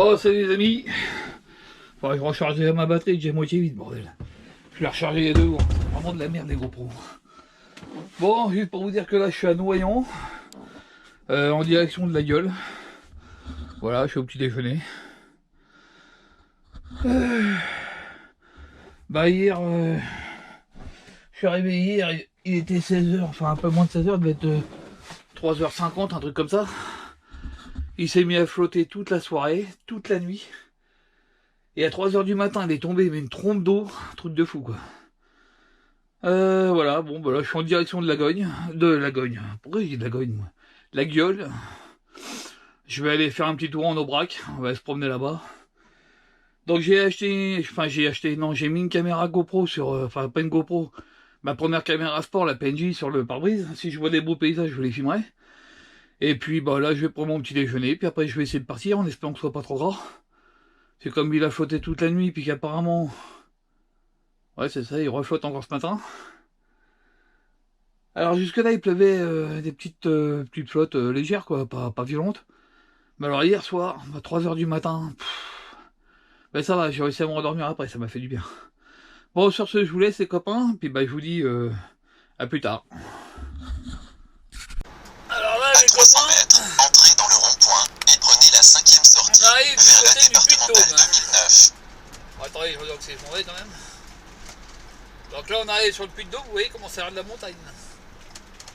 Bon, salut les amis. Faudrait que je recharge ma batterie, j'ai moitié vide, bordel. Je l'ai rechargé il y a 2 jours. C'est vraiment de la merde les GoPro. Bon, juste pour vous dire que là je suis à Noyon, en direction de la Gueule. Voilà, je suis au petit déjeuner. Bah hier, je suis arrivé hier, il était 16h, enfin un peu moins de 16h, il devait être 3h50, un truc comme ça. Il s'est mis à flotter toute la soirée, toute la nuit. Et à 3h du matin, il est tombé, mais une trompe d'eau, un truc de fou quoi. Voilà, bon bah là je suis en direction de la Gogne. Pourquoi j'ai dit de la Gogne moi? La Gueule. Je vais aller faire un petit tour en Aubrac, on va se promener là-bas. Donc j'ai mis une caméra GoPro sur, enfin pas une GoPro, ma première caméra sport, la PNJ sur le pare-brise. Si je vois des beaux paysages, je les filmerai. Et puis bah là je vais prendre mon petit déjeuner, puis après je vais essayer de partir en espérant que ce soit pas trop gras. C'est comme il a flotté toute la nuit, puis qu'apparemment... Ouais c'est ça, il reflotte encore ce matin. Alors jusque là il pleuvait des petites flottes légères quoi, pas violentes. Mais alors hier soir, à 3h du matin, ben ça va, j'ai réussi à me rendormir après, ça m'a fait du bien. Bon sur ce je vous laisse les copains, puis bah je vous dis à plus tard. Alors là les copains, mètres, entrez dans le rond-point et prenez la 5e sortie on arrive vers la du côté du départementale 2009. Bon, attendez, je regarde que c'est mauvais quand même. Donc là on arrive sur le Puy-de-Dôme, vous voyez comment ça a l'air de la montagne.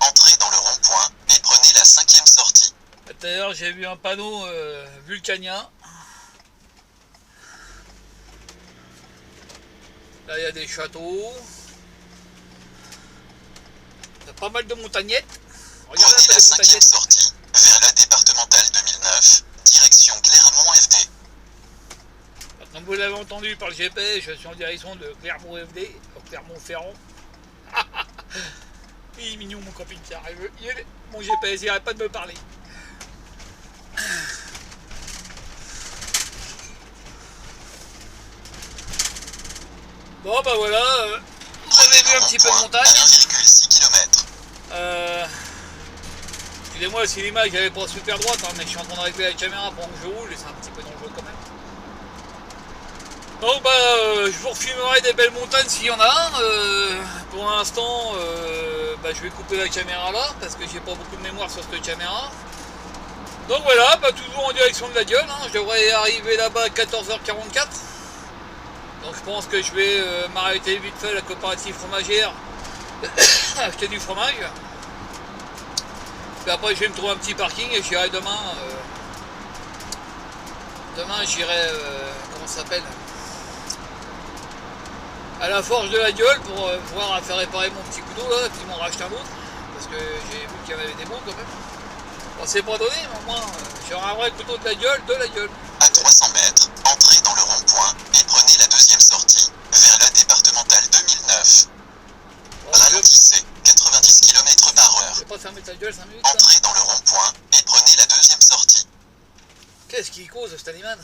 Entrez dans le rond-point et prenez la 5e sortie. Tout à l'heure j'ai vu un panneau vulcanien. Là il y a des châteaux. Il y a pas mal de montagnettes. Regardez Prenez la 5e sortie vers la départementale 2009, direction Clermont FD. Comme vous l'avez entendu par le GPS, je suis en direction de Clermont FD, Clermont-Ferrand. Il est mignon mon camping-car. Mon GPS il arrête pas de me parler. Bon bah voilà, vous avez vu un petit peu de montagne. 1,6 km. Excusez-moi si l'image n'avait pas super droite, hein, mais je suis en train de régler la caméra pendant que je roule et c'est un petit peu dangereux quand même. Donc bah je vous refilmerai des belles montagnes s'il y en a. Pour l'instant bah, je vais couper la caméra là parce que j'ai pas beaucoup de mémoire sur cette caméra. Donc voilà, bah, toujours en direction de la Gueule, hein. Je devrais arriver là-bas à 14h44. Donc je pense que je vais m'arrêter vite fait à la coopérative fromagère, acheter du fromage. Puis après je vais me trouver un petit parking et j'irai demain. Demain j'irai, comment ça s'appelle, à la forge de la Gueule pour pouvoir faire réparer mon petit couteau là, puis m'en racheter un autre. Parce que j'ai vu qu'il y avait des bons quand même. Bon c'est pas donné, mais au moins j'aurai un vrai couteau de la Gueule. À 300 mètres, entrez dans le rond-point et prenez la 2e sortie vers la départementale 2009. Bon, Ralentissez, 90 km/h. je vais pas fermer ta gueule 5 minutes. Entrez dans le rond-point et prenez la 2e sortie. Qu'est-ce qui cause cet animal?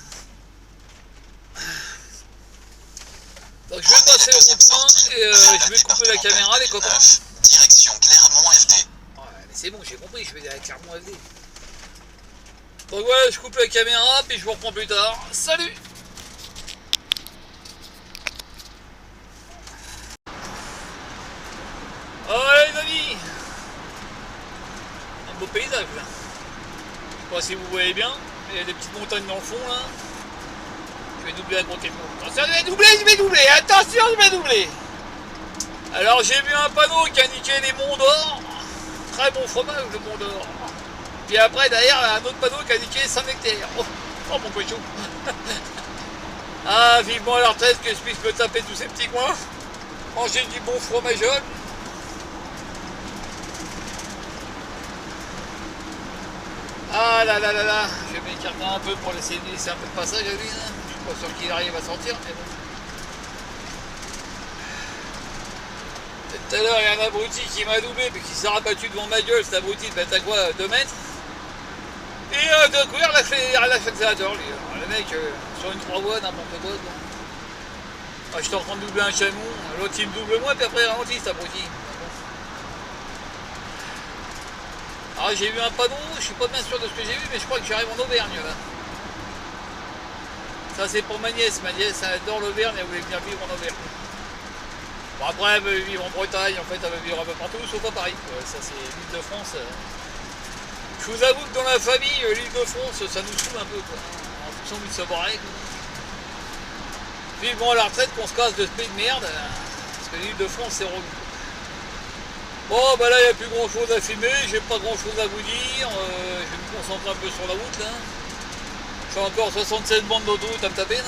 Donc je vais passer au rond-point et je vais couper la caméra les copains. Direction Clermont FD. Ouais, mais c'est bon, j'ai compris, je vais aller à Clermont FD. Donc voilà, je coupe la caméra, puis je vous reprends plus tard. Salut! Allez les amis! Un beau paysage là. Je sais pas si vous voyez bien, mais il y a des petites montagnes dans le fond là. Je vais doubler un gros camion. Attention, je vais doubler, attention, je vais doubler! Alors j'ai vu un panneau qui indiquait les Monts d'Or. Très bon fromage le Mont d'Or. Puis après derrière un autre panneau qui indiquait Saint-Nectaire. Oh mon cochon. Ah vivement à la retraite que je puisse me taper tous ces petits coins. Manger du bon fromage jaune. Ah là là là là. Je vais m'écarter un peu pour laisser un peu de passage à lui. Hein. Je suis pas sûr qu'il arrive à sortir, mais bon. Tout à l'heure, il y a un abruti qui m'a doublé puis qui s'est rabattu devant ma gueule. Cet abruti de mettre à quoi 2 mètres. Et d'un coup, il relâche l'accélérateur, lui. Alors, le mec, sur une 3 voies, n'importe quoi. Ah, j'étais en train de doubler un camion, l'autre il me double moi, puis après il ralentit, cet abruti. Alors j'ai vu un panneau, je suis pas bien sûr de ce que j'ai vu, mais je crois que j'arrive en Auvergne là. Ça c'est pour ma nièce elle adore l'Auvergne, elle voulait venir vivre en Auvergne. Bon après elle veut vivre en Bretagne, en fait elle veut vivre un peu partout sauf à Paris. Ça c'est l'île de France. Je vous avoue que dans la famille, l'île de France ça nous saoule un peu quoi. En fonction de se barrer. Vivement à la retraite qu'on se casse de ce pays de merde. Parce que l'île de France c'est relou. Bon bah là il n'y a plus grand chose à filmer, j'ai pas grand chose à vous dire, je vais me concentrer un peu sur la route là. J'ai encore 67 bandes d'autoroute à me taper là.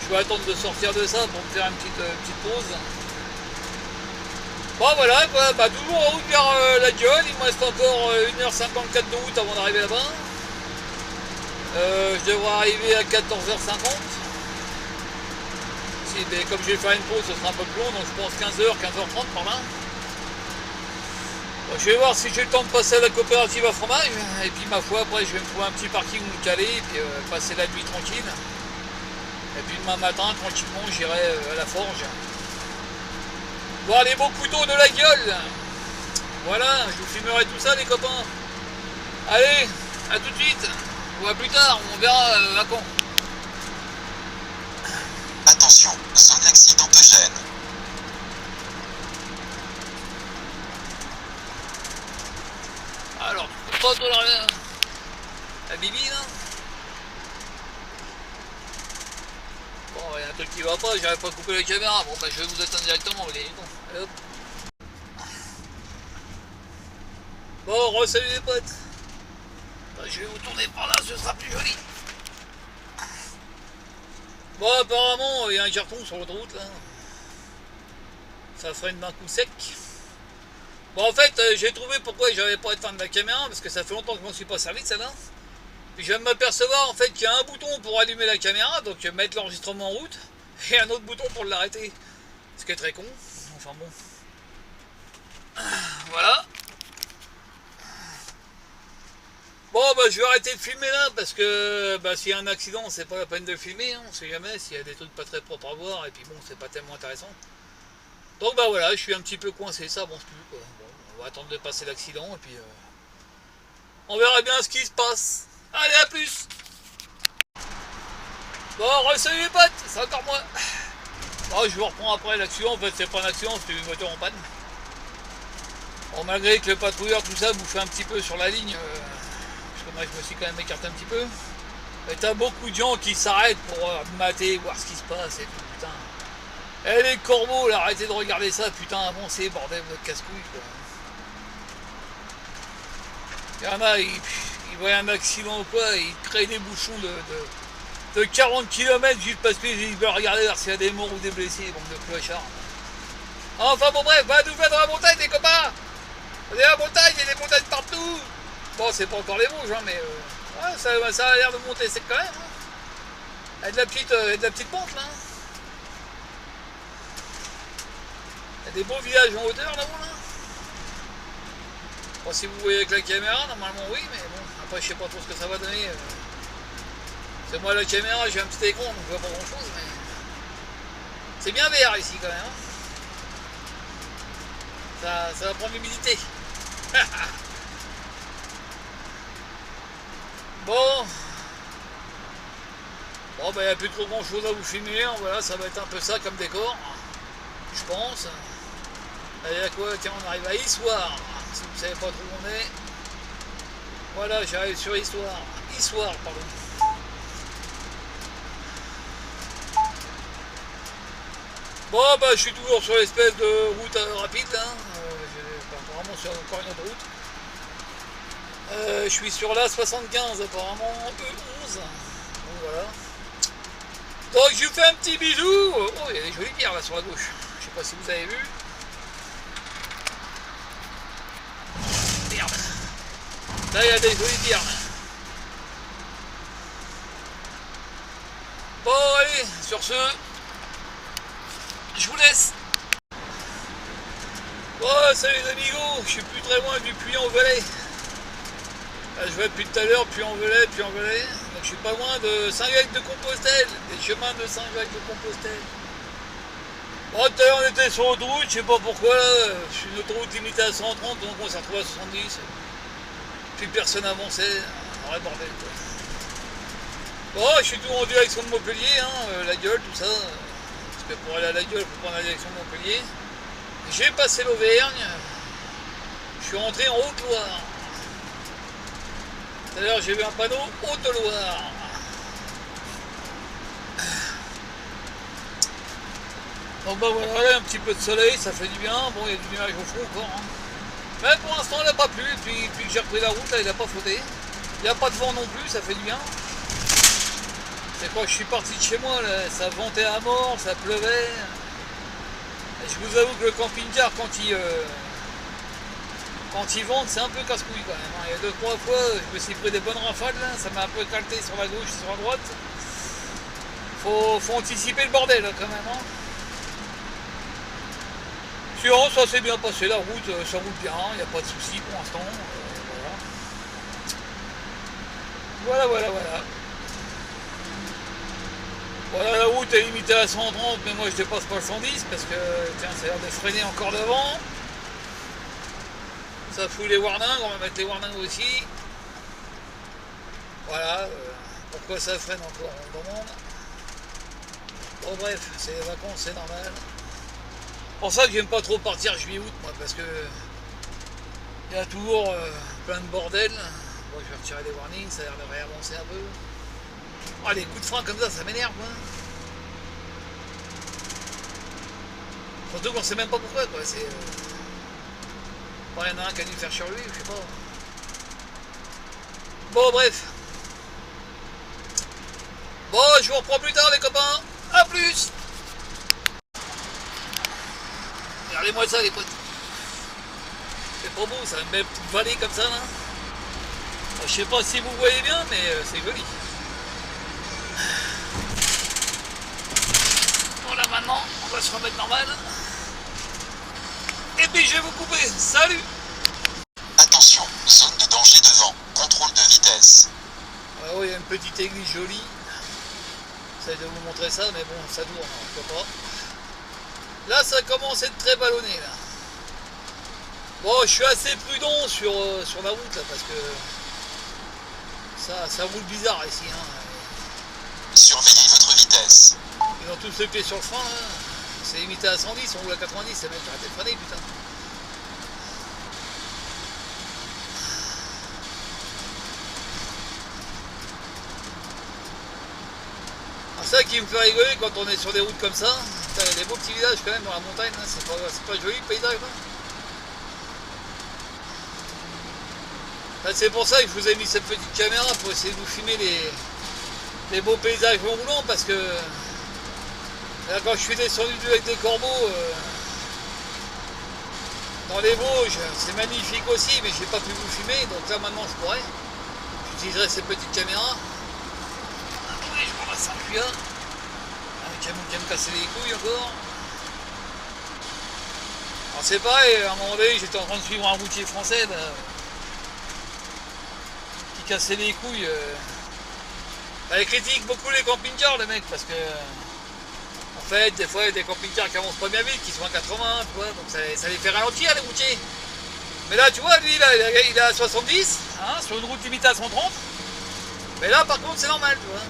Je vais attendre de sortir de ça pour me faire une petite pause. Bon voilà quoi, bah toujours en route vers la Diole, il me reste encore 1h54 de route avant d'arriver là-bas. Je devrais arriver à 14h50. Mais comme je vais faire une pause, ce sera un peu plus long, donc je pense 15h, 15h30 par là. Je vais voir si j'ai le temps de passer à la coopérative à fromage, et puis ma foi, après je vais me trouver un petit parking où me caler, et puis passer la nuit tranquille. Et puis demain matin, tranquillement, j'irai à la forge. Voir les beaux couteaux de la gueule. Voilà, je vous filmerai tout ça les copains. Allez, à tout de suite, ou à plus tard, on verra à quand. Attention, zone accidentogène. Alors, tu peux pas toi la bibi là? Bon, il y a un truc qui va pas, j'arrive pas à couper la caméra. Bon, bah je vais vous atteindre directement, allez, bon, allez hop. Bon, re-salut les potes. Bah, je vais vous tourner par là, ce sera plus joli. Bon, apparemment, il y a un carton sur l'autoroute là. Ça freine d'un coup sec. Bon, en fait, j'ai trouvé pourquoi j'avais pas éteint la caméra, parce que ça fait longtemps que je m'en suis pas servi de celle-là. Puis je viens de m'apercevoir en fait qu'il y a un bouton pour allumer la caméra, donc mettre l'enregistrement en route, et un autre bouton pour l'arrêter. Ce qui est très con. Enfin bon. Voilà. Bon bah je vais arrêter de filmer là parce que bah, s'il y a un accident c'est pas la peine de filmer, hein, on sait jamais s'il y a des trucs pas très propres à voir et puis bon c'est pas tellement intéressant. Donc bah voilà, je suis un petit peu coincé, ça avance plus quoi. Bon, on va attendre de passer l'accident et puis on verra bien ce qui se passe. Allez à plus. Bon salut les potes, c'est encore moi. Bon, je vous reprends après l'accident, en fait c'est pas un accident, c'était une voiture en panne. Bon malgré que le patrouilleur tout ça bouffait un petit peu sur la ligne. Moi je me suis quand même écarté un petit peu. Et t'as beaucoup de gens qui s'arrêtent pour mater, voir ce qui se passe et tout, putain. Eh les corbeaux là, arrêtez de regarder ça, putain, avancez, bordel, votre casse-couille quoi. Il y en a, ils voient un accident ou quoi, ils créent des bouchons de 40 km juste parce qu'ils veulent regarder voir s'il y a des morts ou des blessés, bande de clochards. Enfin bon bref, va nous faire dans la montagne les copains. Vous avez la montagne, il y a des montagnes partout. Bon, c'est pas encore les Vosges, hein, mais ouais, ça a l'air de monter sec quand même. Hein. Il y a de la petite pente là. Il y a des beaux villages en hauteur là-haut là. Bon, si vous voyez avec la caméra, normalement oui, mais bon, après je sais pas trop ce que ça va donner. C'est moi la caméra, j'ai un petit écran, donc je vois pas grand chose, mais. C'est bien vert ici quand même. Hein. Ça va prendre l'humidité. Bon, bah il n'y a plus trop grand chose à vous filmer, hein. Voilà, ça va être un peu ça comme décor, je pense. Allez à quoi, tiens on arrive à Issoire, si vous ne savez pas trop où on est. Voilà, j'arrive sur Issoire, pardon. Bon bah je suis toujours sur l'espèce de route rapide, hein. Apparemment sur encore une autre route. Je suis sur la 75 apparemment, E11. Donc voilà. Donc je vous fais un petit bisou. Oh, il y a des jolies bières là sur la gauche. Je sais pas si vous avez vu. Merde. Là il y a des jolies bières. Bon allez, sur ce, je vous laisse. Bon salut les amigos, je suis plus très loin du Puy-en-Velay. Je vais depuis tout à l'heure, Puy-en-Velay. Donc je suis pas loin de Saint-Jacques-de-Compostelle, des chemins de Saint-Jacques-de-Compostelle. Bon, tout à l'heure on était sur l'autoroute, je sais pas pourquoi, je suis une autoroute limitée à 130, donc on s'est retrouvé à 70. Plus personne avançait. vrai bordel quoi. Bon, je suis tout en direction de Montpellier, hein, la gueule, tout ça. Parce que pour aller à la gueule, il faut prendre la direction de Montpellier. J'ai passé l'Auvergne. Je suis rentré en Haute-Loire. Tout à l'heure, j'ai vu un panneau Haute-Loire. Donc bah voilà, un petit peu de soleil, ça fait du bien. Bon, il y a du nuage au fond encore. Hein. Mais pour l'instant, il n'a pas plu. Depuis que j'ai repris la route, là, il n'a pas flotté. Il n'y a pas de vent non plus, ça fait du bien. C'est quand je suis parti de chez moi, là, ça ventait à mort, ça pleuvait. Et je vous avoue que le camping-car, quand il vente, c'est un peu casse-couille quand même. Hein. Il y a 2-3 fois, je me suis pris des bonnes rafales, là, ça m'a un peu calté sur la gauche et sur la droite. Faut anticiper le bordel là, quand même. Hein. Sinon, ça s'est bien passé, la route, ça roule bien, il n'y a pas de soucis pour l'instant. Voilà. Voilà. Voilà, la route est limitée à 130, mais moi je dépasse pas le 110 parce que tiens, ça a l'air de freiner encore devant. Ça fout les warnings, on va mettre les warnings aussi. Voilà, pourquoi ça freine encore, on demande. Bon bref, c'est les vacances, c'est normal. C'est pour ça que j'aime pas trop partir juillet-août moi, parce que il y a toujours plein de bordel. Bon, je vais retirer les warnings, ça a l'air de réavancer un peu. Ah, les coups de frein comme ça m'énerve quoi. Surtout qu'on sait même pas pourquoi quoi. C'est. Il y en a un qui a dû faire sur lui, je sais pas. Bon bref. Bon, je vous reprends plus tard les copains. A plus. Regardez-moi ça les potes. C'est pas beau, ça met une petite vallée comme ça là. Je sais pas si vous voyez bien, mais c'est joli. Bon là maintenant, on va se remettre normal. Et puis je vais vous couper. Salut. Attention, zone de danger devant, contrôle de vitesse. Ah oui, il y a une petite église jolie. J'essaie de vous montrer ça, mais bon, ça tourne, on peut pas. Là, ça commence à être très ballonné, là. Bon, je suis assez prudent sur la route, là, parce que ça roule bizarre ici. Hein. Surveillez votre vitesse. Ils ont tous le pied sur le frein, là. C'est limité à 110, on roule à 90, c'est même arrêté de freiner, putain. C'est ça qui me fait rigoler quand on est sur des routes comme ça. Il y a des beaux petits villages quand même dans la montagne, hein. C'est pas joli le paysage. Hein. C'est pour ça que je vous ai mis cette petite caméra pour essayer de vous filmer les beaux paysages en roulant parce que là quand je suis descendu avec des corbeaux dans les Vosges, c'est magnifique aussi mais j'ai pas pu vous filmer donc là maintenant je pourrais. J'utiliserai cette petite caméra. Oui, je m'en vais celui-là. Un camion qui va me casser les couilles encore. Alors c'est pareil, à un moment donné j'étais en train de suivre un routier français là, qui cassait les couilles. Il critique beaucoup les camping-cars le mec parce que en fait des fois il y a des camping-cars qui avancent pas bien vite, qui sont à 80, tu vois, donc ça les fait ralentir les routiers. Mais là tu vois lui là, il est à 70, hein, sur une route limitée à 130. Mais là par contre c'est normal tu vois.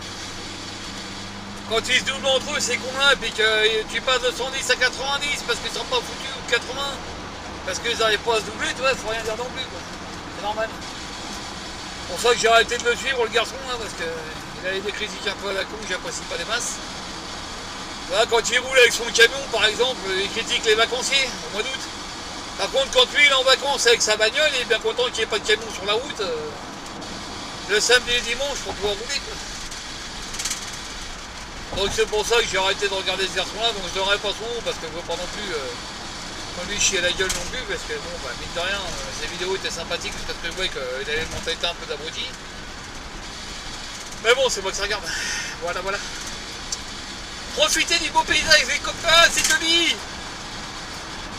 Quand ils se doublent entre eux, ces cons-là, et puis que tu passes de 110 à 90 parce qu'ils sont pas foutus, ou 80, parce qu'ils n'arrivent pas à se doubler, tu vois, il faut rien dire non plus, quoi. C'est normal. C'est pour ça que j'ai arrêté de le suivre, le garçon, là, parce qu'il avait des critiques un peu à la con, j'apprécie pas les masses. Voilà, quand il roule avec son camion, par exemple, il critique les vacanciers, au mois d'août. Par contre, quand lui, il est en vacances avec sa bagnole, il est bien content qu'il n'y ait pas de camion sur la route, le samedi et dimanche, pour pouvoir rouler, quoi. Donc c'est pour ça que j'ai arrêté de regarder ce garçon là, donc je donnerai pas son nom parce que je veux pas non plus lui chier la gueule non plus, parce que bon bah mine de rien, ses vidéos étaient sympathiques parce que je voyais qu'il avait une mentalité un peu d'abruti. Mais bon c'est moi que ça regarde. Voilà. Profitez du beau paysage les copains, c'est joli.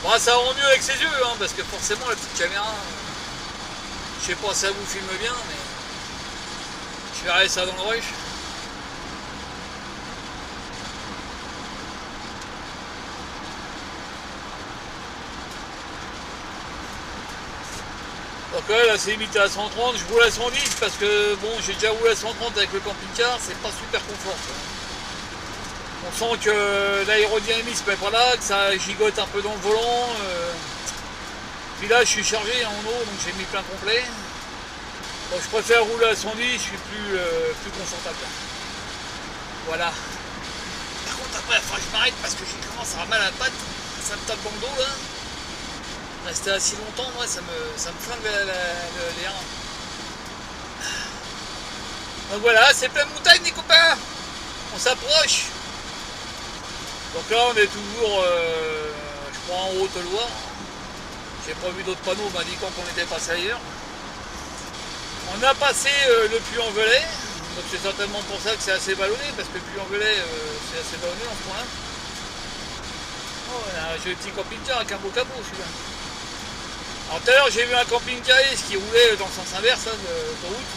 Bon ça rend mieux avec ses yeux, hein, parce que forcément la petite caméra, je sais pas si ça vous filme bien, mais je verrai ça dans le rush. Donc là c'est limité à 130, je roule à 110 parce que bon j'ai déjà roulé à 130 avec le camping-car, c'est pas super confort quoi. On sent que l'aérodynamisme est pas là, que ça gigote un peu dans le volant. Puis là je suis chargé en eau donc j'ai mis plein complet. Donc je préfère rouler à 110, je suis plus confortable. Voilà. Par contre après je m'arrête parce que j'ai commencé à avoir mal à la patte, ça me tape dans le dos là. Rester assis longtemps, moi, ça me flingue les reins. Donc voilà, c'est pleine montagne, les copains. On s'approche. Donc là, on est toujours, je crois, en Haute-Loire. J'ai pas vu d'autres panneaux m'indiquant qu'on était passé ailleurs. On a passé le Puy-en-Velay. Donc c'est certainement pour ça que c'est assez ballonné, parce que le Puy-en-Velay, c'est assez ballonné en ce moment-là. Oh, on a un joli petit camping-car avec un beau capot, celui-là. Alors tout à l'heure j'ai vu un camping-cariste qui roulait dans le sens inverse de l'autoroute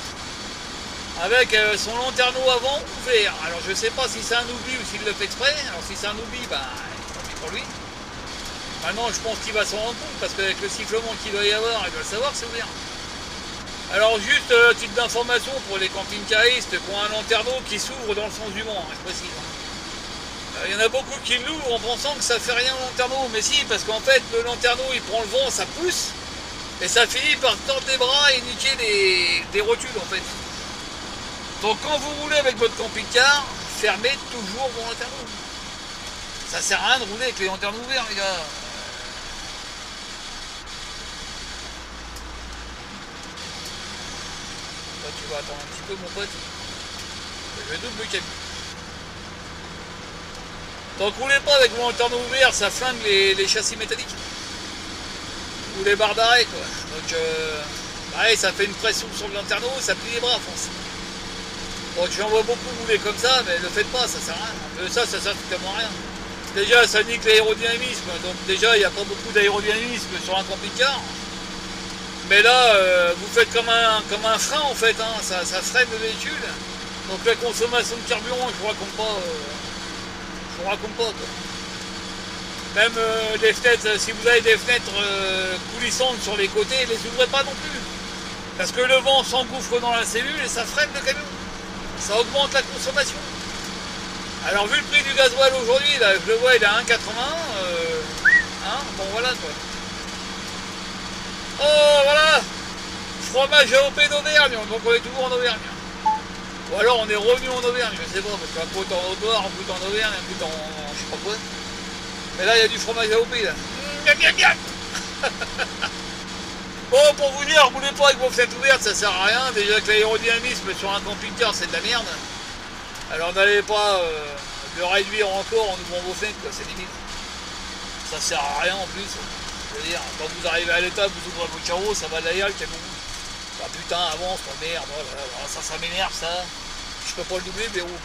avec son lanterneau avant ouvert. Alors je sais pas si c'est un oubli ou s'il le fait exprès. Alors si c'est un oubli, bah tant pis pour lui. Maintenant je pense qu'il va s'en rendre compte parce qu'avec le sifflement qu'il doit y avoir, il doit le savoir que c'est ouvert. Alors juste titre d'information pour les camping-caristes qui ont un lanterneau qui s'ouvre dans le sens du vent, je précise. Il y en a beaucoup qui l'ouvrent en pensant que ça fait rien au lanterneau, mais si, parce qu'en fait le lanterneau il prend le vent, ça pousse, et ça finit par tordre les bras et niquer des rotules en fait. Donc quand vous roulez avec votre camping-car, fermez toujours vos lanterneaux. Ça sert à rien de rouler avec les lanterneaux ouverts les gars. Là tu vas attendre un petit peu mon pote. Je vais double le cabine. Donc roulez pas avec vos lanterneaux ouverts, ça flingue les châssis métalliques. Ou les barres d'arrêt quoi. Donc ouais, ça fait une pression sur le lanterneau, ça plie les bras à force. Donc j'en vois beaucoup rouler comme ça, mais le faites pas, ça sert à rien. Ça sert strictement à rien. Déjà ça nique l'aérodynamisme, donc déjà il n'y a pas beaucoup d'aérodynamisme sur un camping-car. Mais là, vous faites comme un frein en fait, hein. Ça freine le véhicule. Donc la consommation de carburant, je vous raconte pas. Je vous raconte pas quoi. Même les fenêtres, si vous avez des fenêtres coulissantes sur les côtés, les ouvrez pas non plus. Parce que le vent s'engouffre dans la cellule et ça freine le camion. Ça augmente la consommation. Alors vu le prix du gasoil aujourd'hui, là, je le vois, il est à 1,80. Hein, bon voilà quoi. Oh voilà, fromage AOP d'Auvergne, donc on est toujours en Auvergne. Ou alors on est revenu en Auvergne, je sais pas, parce qu'un bout en Haute-Loire, un bout en Auvergne, un bout en je sais pas quoi. Mais là il y a du fromage AOP là. Bien. Bon, pour vous dire, roulez pas avec vos fenêtres ouvertes, ça sert à rien. Déjà que l'aérodynamisme sur un camping-car c'est de la merde. Alors n'allez pas le réduire encore en ouvrant vos fenêtres, quoi, c'est limite. Ça sert à rien en plus. Je veux dire, quand vous arrivez à l'étape, vous ouvrez vos carreaux, ça va derrière le camion. Ah putain, avance, oh merde, oh là là, ça m'énerve ça. Je peux pas le doubler, mais oh.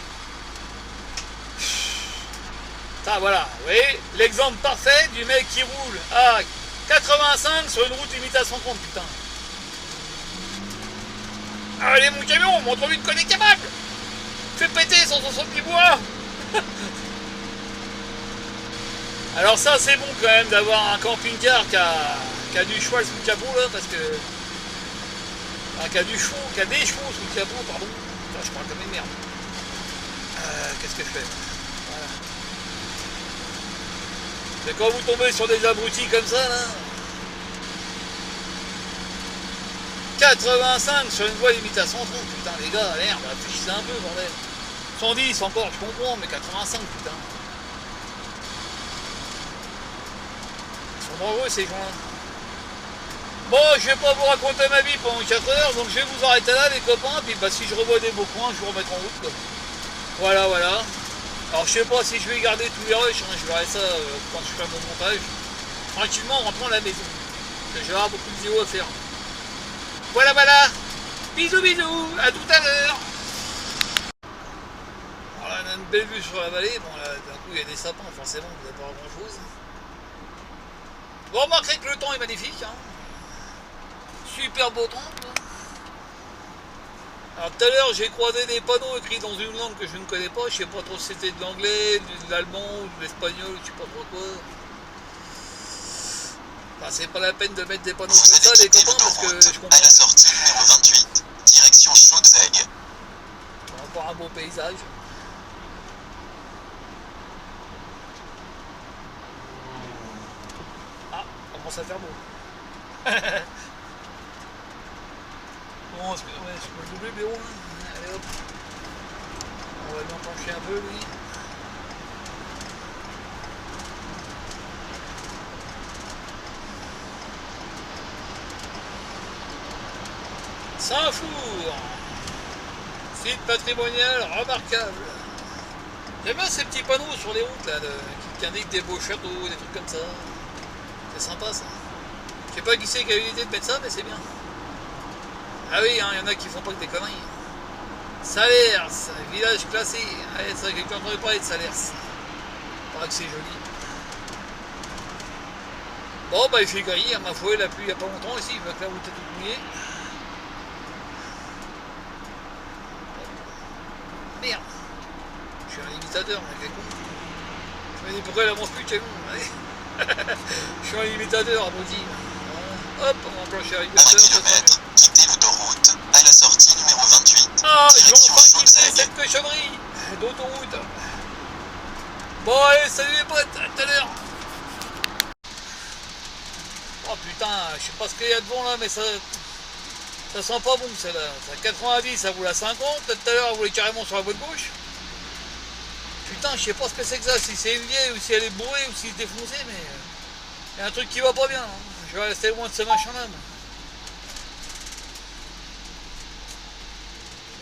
Ça voilà, vous voyez, l'exemple parfait du mec qui roule à 85 sur une route limitée à 130, putain. Allez mon camion, montre-lui de connaître capable. Fais péter son petit bois. Alors ça c'est bon quand même d'avoir un camping-car qui a du cheval sous le capot là, parce que... Enfin, qui a des chevaux sous le capot, pardon. Putain, je parle comme une merde. Qu'est-ce que je fais? Voilà. C'est quand vous tombez sur des abrutis comme ça là. 85 sur une voie limitée à 130, putain les gars, merde, réfléchissez un peu bordel. 110 encore, je comprends, mais 85 putain. Ils sont dangereux ces gens-là. Bon, je vais pas vous raconter ma vie pendant 4 heures, donc je vais vous arrêter là les copains, puis bah, si je revois des beaux coins, je vous remettrai en route quoi. Voilà. Alors je sais pas si je vais garder tous les rushs, hein, je verrai ça quand je ferai mon montage. Tranquillement en rentrant à la maison. Parce que je vais avoir beaucoup de vidéos à faire. Voilà. Bisous, à tout à l'heure. Alors là, on a une belle vue sur la vallée, bon là d'un coup il y a des sapins, forcément vous n'avez pas grand chose. Vous remarquerez que le temps est magnifique, hein. Super beau temps. Alors tout à l'heure j'ai croisé des panneaux écrits dans une langue que je ne connais pas, je sais pas trop si c'était de l'anglais, de l'allemand ou de l'espagnol, je sais pas trop quoi. Bah, c'est pas la peine de mettre des panneaux Vous comme ça, allez les quitter copains, parce que l'autoroute je comprends. à la sortie numéro 28, direction Chaudzègue. On va voir un beau paysage. Ah, on commence à faire beau. Bon, ouais, je peux le doubler, Béron. Allez hop. On va l'enclencher un peu, lui. Saint-Four, site patrimonial remarquable. J'aime bien ces petits panneaux sur les routes là, qui indiquent des beaux châteaux, des trucs comme ça. C'est sympa ça. Je sais pas qui c'est qui a eu l'idée de mettre ça, mais c'est bien. Ah oui, il y en a qui font pas que des conneries. Salers, village classé. Allez, c'est vrai que j'ai entendu parler de Salers. Il paraît que c'est joli. Bon, bah il fait gris, ma foi, la pluie il n'y a pas longtemps ici, il va que la route est toute mouillée. Merde, je suis un limitateur, mais quel con. Je me dis pourquoi elle avance plus chez nous. Je suis un limitateur, abruti. Hop, on va enclencher un limitateur. 1 km, quittez l'autoroute à la sortie numéro 28. Ah, j'ai direction enfin quitté Chaudzègue. cette cochonnerie d'autoroute. Bon, allez, salut les potes, à tout à l'heure. Oh putain, je sais pas ce qu'il y a devant là, mais ça sent pas bon celle-là. À 90, ça roule à 50. Tout à l'heure, elle roulait carrément sur la voie de gauche. Putain, je sais pas ce que c'est que ça, si c'est une vieille ou si elle est bourrée ou si c'est défoncé, mais il y a un truc qui va pas bien. Hein. Je vais rester loin de ce machin-là.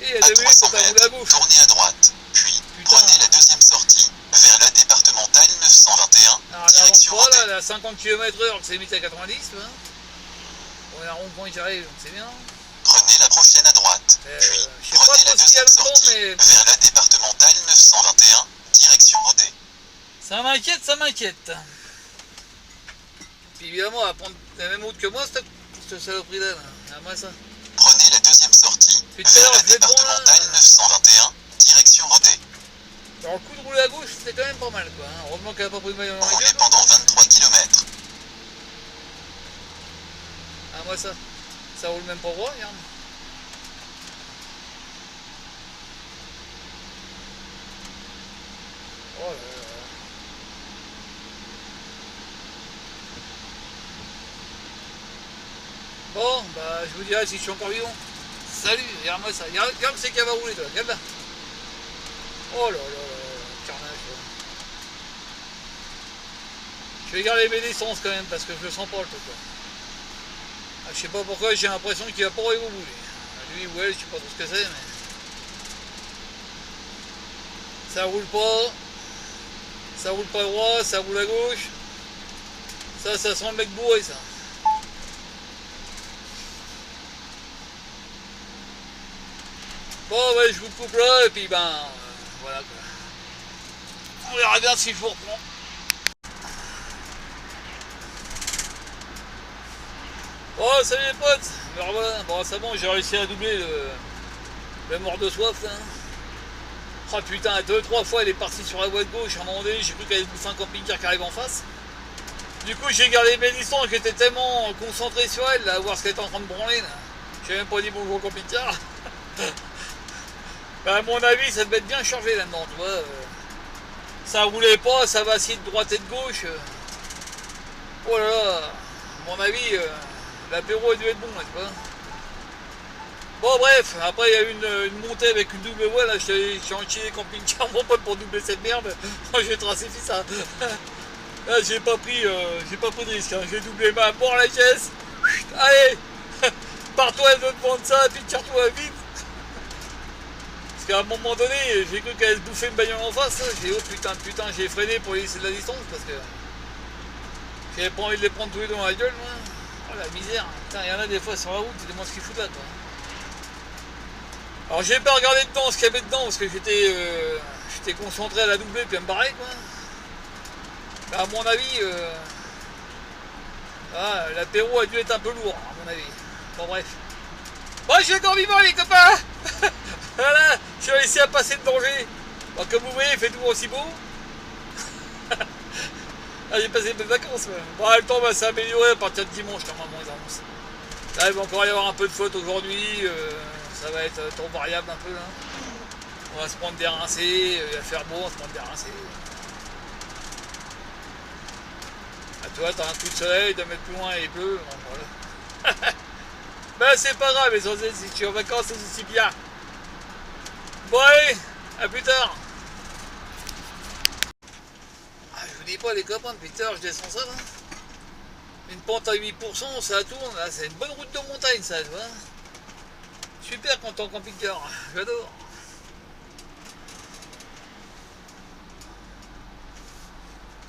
Et il y a À des minutes, 300 quand elle roule à mètres, gauche. tournez à droite, puis Putain. prenez la deuxième sortie vers la départementale 921, Alors, elle avance direction pas, là, Rodez. elle a 50 km/h, que c'est limité à 90. Hein. On a un rond-point qui arrive, donc c'est bien. Prenez la prochaine à droite, Je puis sais pas prenez trop la ce qu'il y a deuxième dedans, sortie mais vers la départementale 921, direction Rodez. ça m'inquiète, ça m'inquiète. Puis évidemment, elle va prendre la même route que moi, cette saloperie là. Ah, moi ça. Prenez la deuxième sortie Puis tout à vers l'heure, la je vais devant, là. départementale 921, direction Rodez. Alors le coup de rouler à gauche, c'était quand même pas mal quoi. Hein. Heureusement qu'elle a pas pris de maillot dans la Roulez gueule. pendant 23 km. Ah moi ça roule même pas droit, regarde. Oh là là. Bon, bah je vous dirai si je suis encore vivant. Salut, regarde-moi ça. Regarde c'est qu'elle va rouler toi, regarde là. Oh là là là, carnage. Je vais garder mes licences quand même parce que je le sens pas le truc là. Ah, je sais pas pourquoi j'ai l'impression qu'il va pas arriver au bout. Lui ou elle, je sais pas trop ce que c'est mais. Ça roule pas droit, ça roule à gauche. Ça sent le mec bourré ça. Bon ouais je vous coupe là et puis ben voilà quoi. On verra bien si je vous reprends. Oh salut les potes. Alors voilà, bon c'est bon, j'ai réussi à doubler le mort de soif là. Oh putain, 2-3 fois elle est partie sur la voie de gauche, à un moment donné j'ai cru qu'elle allait bouffer un camping-car qui arrive en face. Du coup j'ai gardé mes distances, j'étais tellement concentré sur elle là, à voir ce qu'elle était en train de branler là. J'ai même pas dit bonjour au camping-car. Bah, à mon avis ça devait être bien chargé là-dedans, tu vois. Ça roulait pas, ça vacille de droite et de gauche. Oh là là, à mon avis, l'apéro a dû être bon là, tu vois. Bon bref, après il y a eu une montée avec une double voie, là j'ai enchaîné camping-car mon pote pour doubler cette merde. J'ai tracé ça. Là j'ai pas pris de risque, hein. J'ai doublé ma mort la caisse. Allez, pars-toi devant de ça, puis tire-toi vite. Parce qu'à un moment donné, j'ai cru qu'elle allait se bouffer une bagnole en face. J'ai dit oh putain, j'ai freiné pour laisser de la distance parce que j'avais pas envie de les prendre tous les deux dans la gueule, moi. Oh la misère, putain, il y en a des fois sur la route, tu te demandes ce qu'ils foutent là, quoi. Alors j'ai pas regardé dedans ce qu'il y avait dedans parce que j'étais concentré à la doubler puis à me barrer, quoi. Mais à mon avis, l'apéro a dû être un peu lourd, à mon avis. Bon bref. Bon, je suis encore vivant les copains. Voilà, j'ai réussi à passer le danger. Bon, comme vous voyez, il fait toujours aussi beau. Ah, j'ai passé mes vacances. Ouais. Bon, le temps va s'améliorer à partir de dimanche, normalement, ils annoncent. Là, il va encore y avoir un peu de faute aujourd'hui. Ça va être temps variable un peu là. On va se prendre des rincés, il va faire beau, on va se prendre des rincés. Ah, tu vois, t'as un coup de soleil, 2 mètres plus loin et bleu. Bon, voilà. Ben c'est pas grave, essentiel, si tu es en vacances, c'est aussi bien. Bon allez, à plus tard. Ah, je vous dis pas les copains, depuis tard je descends ça là. Une pente à 8%, ça tourne, là, c'est une bonne route de montagne ça, tu vois. Super quand t'es en camping-car, j'adore.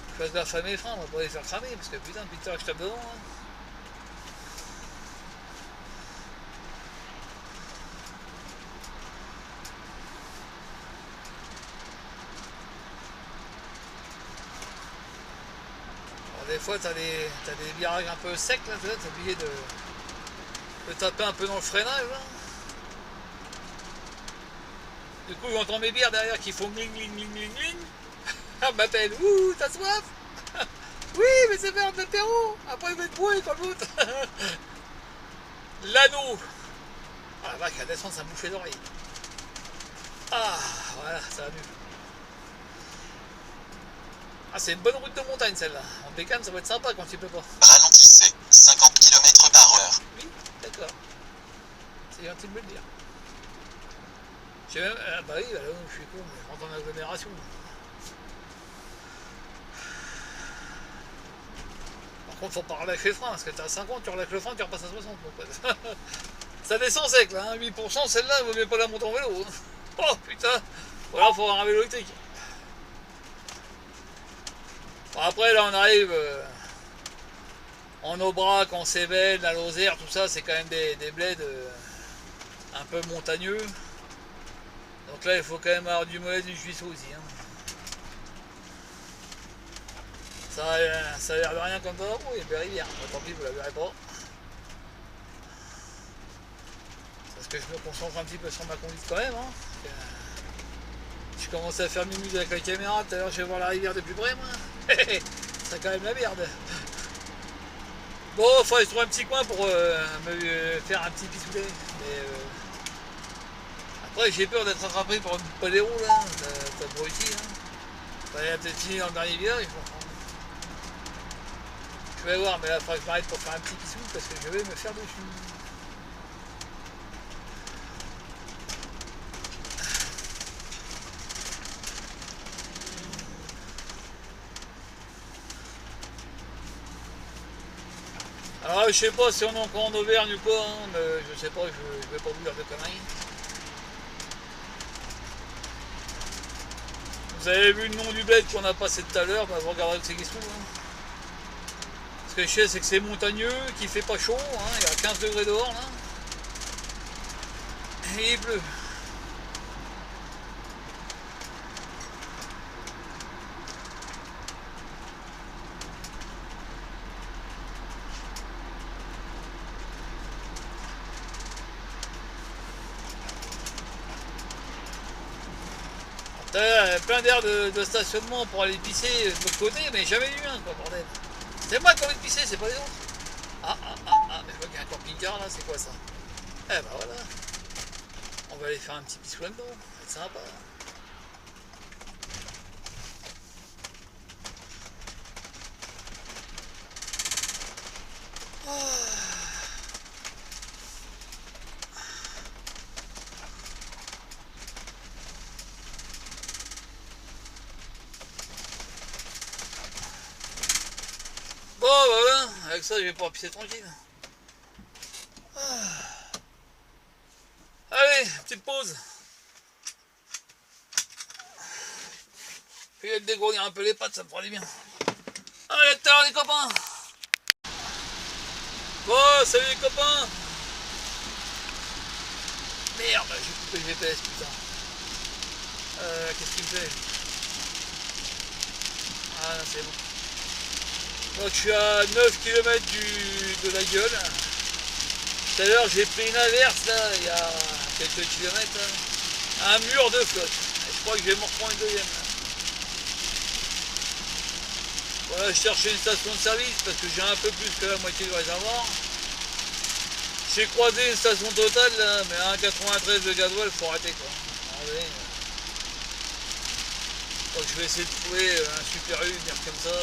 Je fasse gaffe à mes freins, on va pas les faire cramer, parce que putain, depuis tard je tape devant. Hein. Des fois, t'as des virages un peu secs, là, t'es obligé de taper un peu dans le freinage. Là. Du coup, j'entends mes bières derrière qui font gling gling gling gling gling. On m'appelle, ouh, t'as soif? Oui, mais c'est faire de l'apéro. Après, il va être bourré comme l'autre. L'anneau. Ah la vache, la descente, ça me bouche les oreilles. Ah, voilà, ça va mieux. Ah, c'est une bonne route de montagne celle-là. En bécane, ça va être sympa quand il pleut pas. Ralentissez, 50 km/h. Oui, d'accord. C'est gentil de me le dire. J'ai même... Ah bah oui, là, je suis con, mais je rentre en agglomération. Par contre, faut pas relâcher le frein, parce que t'as 50, tu relâches le frein, tu repasses à 60. Donc, ça descend sec là, hein. 8%, celle-là, vous ne voulez pas la monter en vélo. Hein. Oh putain, voilà, faut avoir un vélo électrique. Bon, après, là, on arrive en Aubrac, en Cévennes, la Lozère, tout ça, c'est quand même des bleds un peu montagneux. Donc là, il faut quand même avoir du mollet, du juisseau aussi. Hein. Ça a l'air de rien comme ça. Oh, il y a des rivières. Tant pis, vous la verrez pas. Parce que je me concentre un petit peu sur ma conduite quand même. Hein. Je commence à faire mimuse avec la caméra. Tout à l'heure, je vais voir la rivière de plus près, moi. C'est quand même la merde. Bon, il faudrait trouver un petit coin pour me faire un petit pissoulet. Mais après, j'ai peur d'être attrapé par une paléro là. T'as abruti. Hein. Ça va peut-être finir dans le dernier virage. Je vais voir, mais là, il faudrait que je m'arrête pour faire un petit pissou parce que je vais me faire dessus. Alors, je sais pas si on est encore en Auvergne ou quoi, hein, mais je sais pas, je vais pas vous dire de conneries. Vous avez vu le nom du bled qu'on a passé tout à l'heure, bah, vous regarderez que c'est qui se trouve. Hein. Ce que je sais, c'est que c'est montagneux, qu'il fait pas chaud, hein, il y a 15 degrés dehors là. Et il pleut. Plein d'air de stationnement pour aller pisser de l'autre côté, mais jamais eu un quoi, bordel. C'est moi qui ai envie de pisser, c'est pas les autres. Mais je vois qu'il y a un camping-car là, c'est quoi ça? Eh bah voilà. On va aller faire un petit pissou là-dedans, c'est sympa. Bon bah voilà, avec ça je vais pouvoir pisser tranquille. Allez, petite pause. Je vais dégourdir un peu les pattes, ça me fera du bien. Allez, à tout à l'heure les copains. Bon, salut les copains. Merde, j'ai coupé le GPS, putain. Qu'est-ce qu'il me fait? Ah non, c'est bon. Donc je suis à 9 km de la gueule. Tout à l'heure j'ai pris une averse là, il y a quelques kilomètres. Là. Un mur de flotte. Et je crois que je vais m'en reprendre une deuxième. Là. Voilà, je cherchais une station de service parce que j'ai un peu plus que la moitié du réservoir. J'ai croisé une station totale là, mais à 1,93 de gasoil, faut arrêter quoi. Donc je vais essayer de trouver un Super U, venir comme ça.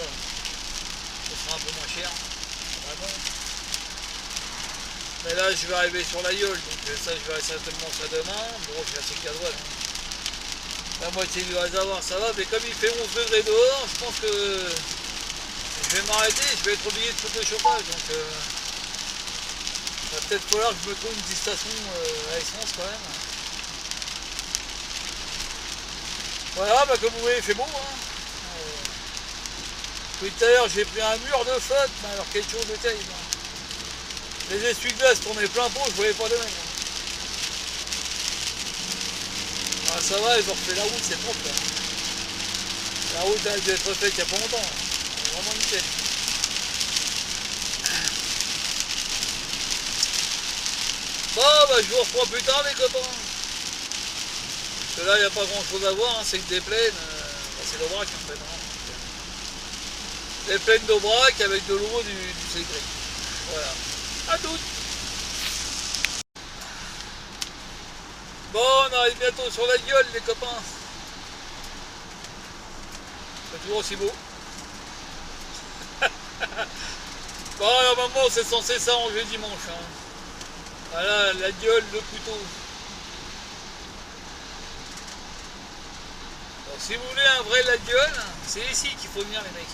Ce sera un peu moins cher. Vraiment. Mais là je vais arriver sur la gueule, donc ça je verrai certainement ça demain. Bon, j'ai assez de gasoil. Hein. La moitié du réservoir ça va, mais comme il fait 11 degrés dehors, je pense que je vais m'arrêter, je vais être obligé de foutre le chauffage. Donc il va peut-être falloir que je me trouve une petite station à essence quand même. Voilà, bah comme vous voyez, il fait beau. Hein. Tout à l'heure, j'ai pris un mur de flotte, mais alors quelque chose de terrible. Hein. Les essuie-glaces tournaient plein pot, je voyais pas de même. Hein. Ah, ça va, ils ont refait la route, c'est propre. Là. La route a dû être faite il y a pas longtemps. Hein. Vraiment nickel. Bon, bah je vous reprends plus tard, les copains. Parce que là, il n'y a pas grand chose à voir, hein. C'est que des plaines. C'est l'Aubrac en fait. Hein. Des plaines d'Aubrac avec de l'eau du Ségret. Voilà. À toutes. Bon, on arrive bientôt sur la gueule, les copains. C'est toujours aussi beau. Bon, normalement, c'est censé s'arranger dimanche. Hein. Voilà, la gueule, le couteau. Donc, si vous voulez un vrai la gueule, c'est ici qu'il faut venir, les mecs.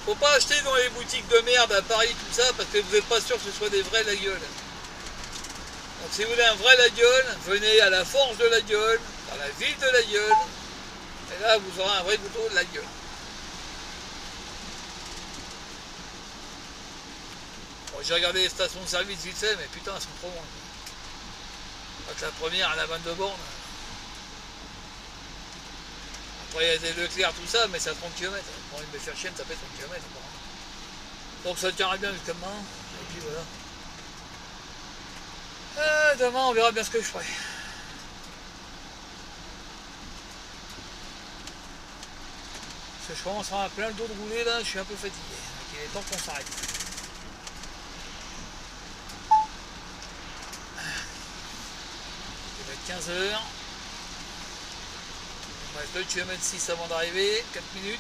Faut pas acheter dans les boutiques de merde à Paris, tout ça, parce que vous n'êtes pas sûr que ce soit des vrais la gueule. Donc si vous voulez un vrai la gueule, venez à la Forge de la Gueule, dans la ville de la Gueule, et là vous aurez un vrai couteau de la gueule. Bon, j'ai regardé les stations de service vite fait, mais putain, elles sont trop loin. Donc la première, elle a 22 bornes. Après, il y a des Leclerc, tout ça, mais c'est à 30 km. Pour envie de me faire chier, ça fait 30 km. Donc ça tiendra bien jusqu'à demain. Et puis voilà. Demain, on verra bien ce que je ferai. Parce que je commence à avoir plein le dos de rouler là, je suis un peu fatigué. Donc il est temps qu'on s'arrête. Il va être 15 h. Il me reste 2 km 6 avant d'arriver, 4 minutes.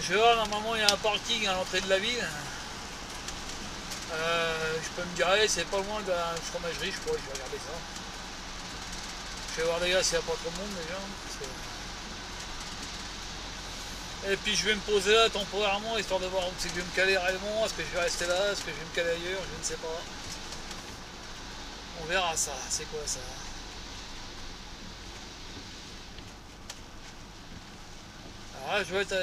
Je vais voir, normalement il y a un parking à l'entrée de la ville. Je peux me garer, c'est pas loin de la fromagerie, je crois, je vais regarder ça. Je vais voir les gars s'il n'y a pas trop de monde déjà. Et puis je vais me poser là temporairement, histoire de voir où c'est que je vais me caler réellement. Est-ce que je vais rester là, est-ce que je vais me caler ailleurs, je ne sais pas. On verra ça, c'est quoi ça. Alors là, je vais être à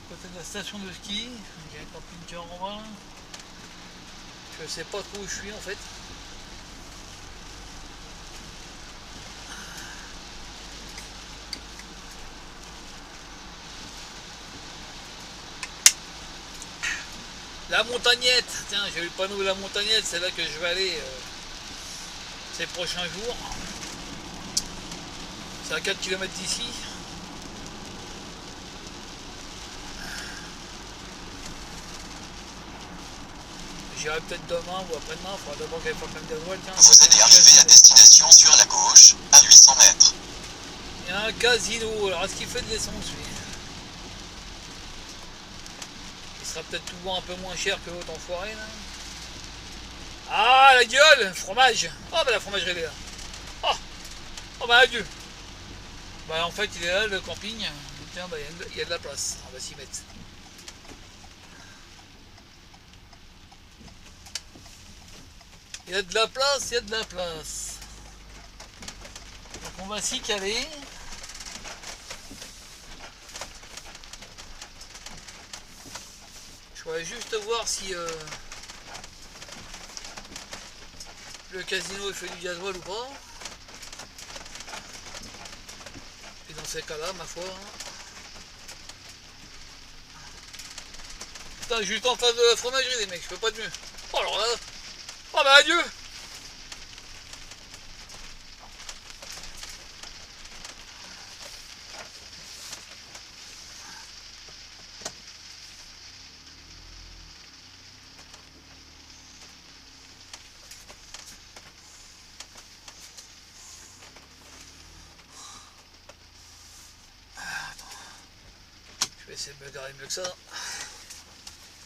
côté de la station de ski. Il y a un camping-car en bas. Je sais pas trop où je suis en fait. La montagnette, tiens, j'ai eu le panneau de la montagnette, c'est là que je vais aller ces prochains jours. C'est à 4 km d'ici. J'irai peut-être demain ou après-demain, il faudra d'abord qu'elle fasse plein de gasoil. Vous allez arriver à destination sur la gauche, à 800 mètres. Il y a un casino, alors est-ce qu'il fait de l'essence lui? Il sera peut-être souvent un peu moins cher que l'autre enfoiré là. Ah la gueule, fromage. Oh bah la fromagerie elle est là. Oh bah adieu. Bah en fait il est là le camping. Tiens bah il y a de la place, on va s'y mettre. Il y a de la place, il y a de la place. Donc on va s'y caler. Je voudrais juste voir si le casino il fait du gasoil ou pas. Et dans ces cas-là, ma foi. Putain, juste en face de la fromagerie, les mecs, je peux pas de mieux. Oh alors là. Oh bah adieu. Je vais essayer de me garer mieux que ça.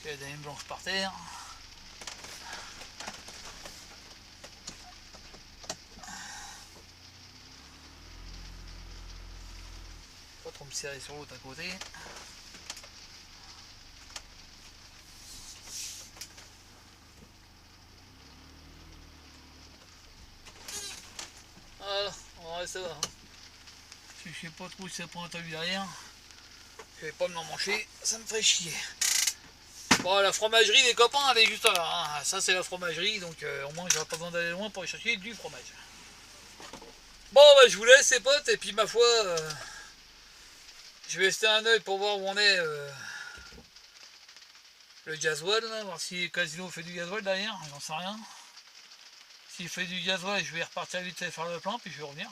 Il y a des lignes blanches par terre. Pas trop me serrer sur l'autre à côté. Voilà, on va rester là. Je sais pas trop si ça prend un tas derrière. Je vais pas me l'emmancher, ça me ferait chier. Bon, la fromagerie des copains, elle est juste là. Hein. Ça, c'est la fromagerie, donc au moins, j'aurai pas besoin d'aller loin pour aller chercher du fromage. Bon, bah, je vous laisse, les potes, et puis ma foi, je vais jeter un œil pour voir où on est le gasoil, là, voir si le casino fait du gasoil derrière, j'en sais rien. S'il fait du gasoil, je vais repartir vite faire le plein, puis je vais revenir.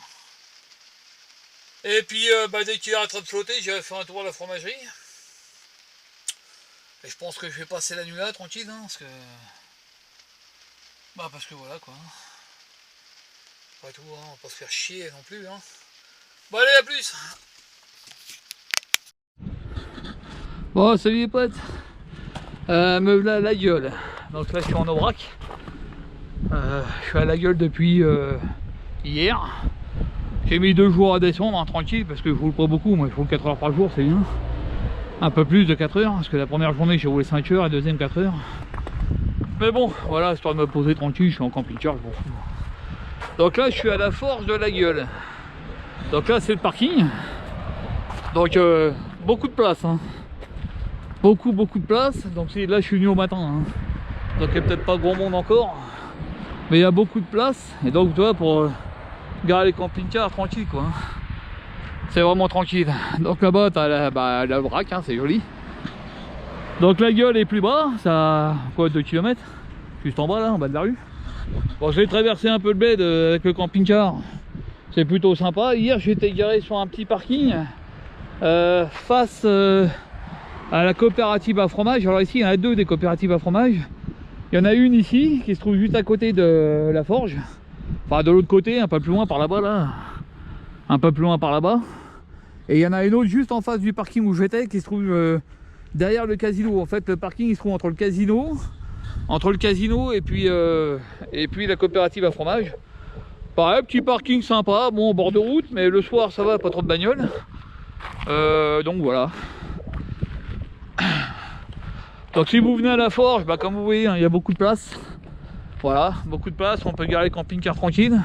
Et puis, bah, dès qu'il arrêtera de flotter, j'irai faire un tour à la fromagerie. Et je pense que je vais passer la nuit là, tranquille, hein, parce que... Bah, parce que voilà, quoi. Pas tout, hein, on va pas se faire chier non plus, hein. Bon, allez, à plus. Bon, salut les potes. Me voilà à la gueule. Donc là, je suis en Aubrac. Je suis à la gueule depuis hier. J'ai mis 2 jours à descendre, hein, tranquille, parce que je roule pas beaucoup. Moi, je roule 4 heures par jour, c'est bien. Un peu plus de 4 heures, parce que la première journée, j'ai roulé 5 heures, la deuxième 4 heures. Mais bon, voilà, histoire de me poser tranquille, je suis en camping-car, je m'en fous. Donc là, je suis à la forge de la gueule. Donc là, c'est le parking. Donc, beaucoup de place, hein. Beaucoup de place. Donc là, je suis venu au matin, hein. Donc, il n'y a peut-être pas grand monde encore. Mais il y a beaucoup de place. Et donc, tu vois, pour garer les camping-cars, tranquille, quoi. C'est vraiment tranquille. Donc là-bas, tu as la vrac, hein, c'est joli. Donc la gueule est plus bas, ça a quoi, 2 km, juste en bas là, en bas de la rue. Bon, je vais traverser un peu le bled avec le camping-car, c'est plutôt sympa. Hier j'étais garé sur un petit parking face à la coopérative à fromage. Alors ici il y en a 2 des coopératives à fromage. Il y en a une ici qui se trouve juste à côté de la forge, enfin de l'autre côté, un peu plus loin par là-bas là, un peu plus loin par là-bas. Et il y en a une autre juste en face du parking où j'étais qui se trouve derrière le casino. En fait, le parking il se trouve entre le casino et puis la coopérative à fromage. Pareil, petit parking sympa, bon, au bord de route, mais le soir ça va, pas trop de bagnoles. Donc voilà. Donc si vous venez à la forge, bah, comme vous voyez, hein, il y a beaucoup de place. Voilà, beaucoup de place, on peut garer le camping-car tranquille.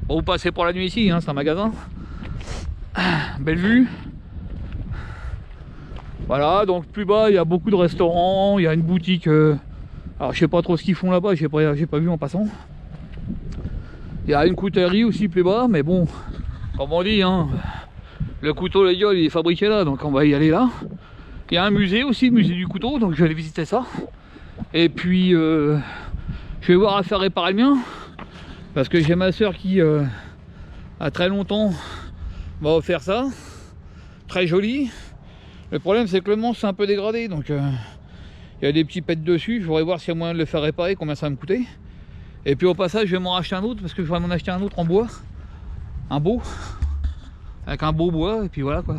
Bon, vous passez pour la nuit ici, hein, c'est un magasin. Belle vue. Voilà, donc plus bas il y a beaucoup de restaurants, il y a une boutique, alors je sais pas trop ce qu'ils font là-bas, j'ai pas vu en passant. Il y a une coutellerie aussi plus bas, mais bon, comme on dit, hein, le couteau la gueule il est fabriqué là, donc on va y aller là. Il y a un musée aussi, le musée du couteau, donc je vais aller visiter ça. Et puis je vais voir à faire réparer le mien, parce que j'ai ma soeur qui a très longtemps m'a offert ça, très joli. Le problème c'est que le manche c'est un peu dégradé, donc il y a des petits pets dessus. Je voudrais voir s'il y a moyen de le faire réparer, combien ça va me coûter. Et puis au passage je vais m'en racheter un autre, parce que je vais m'en acheter un autre en bois, un beau, avec un beau bois, et puis voilà quoi.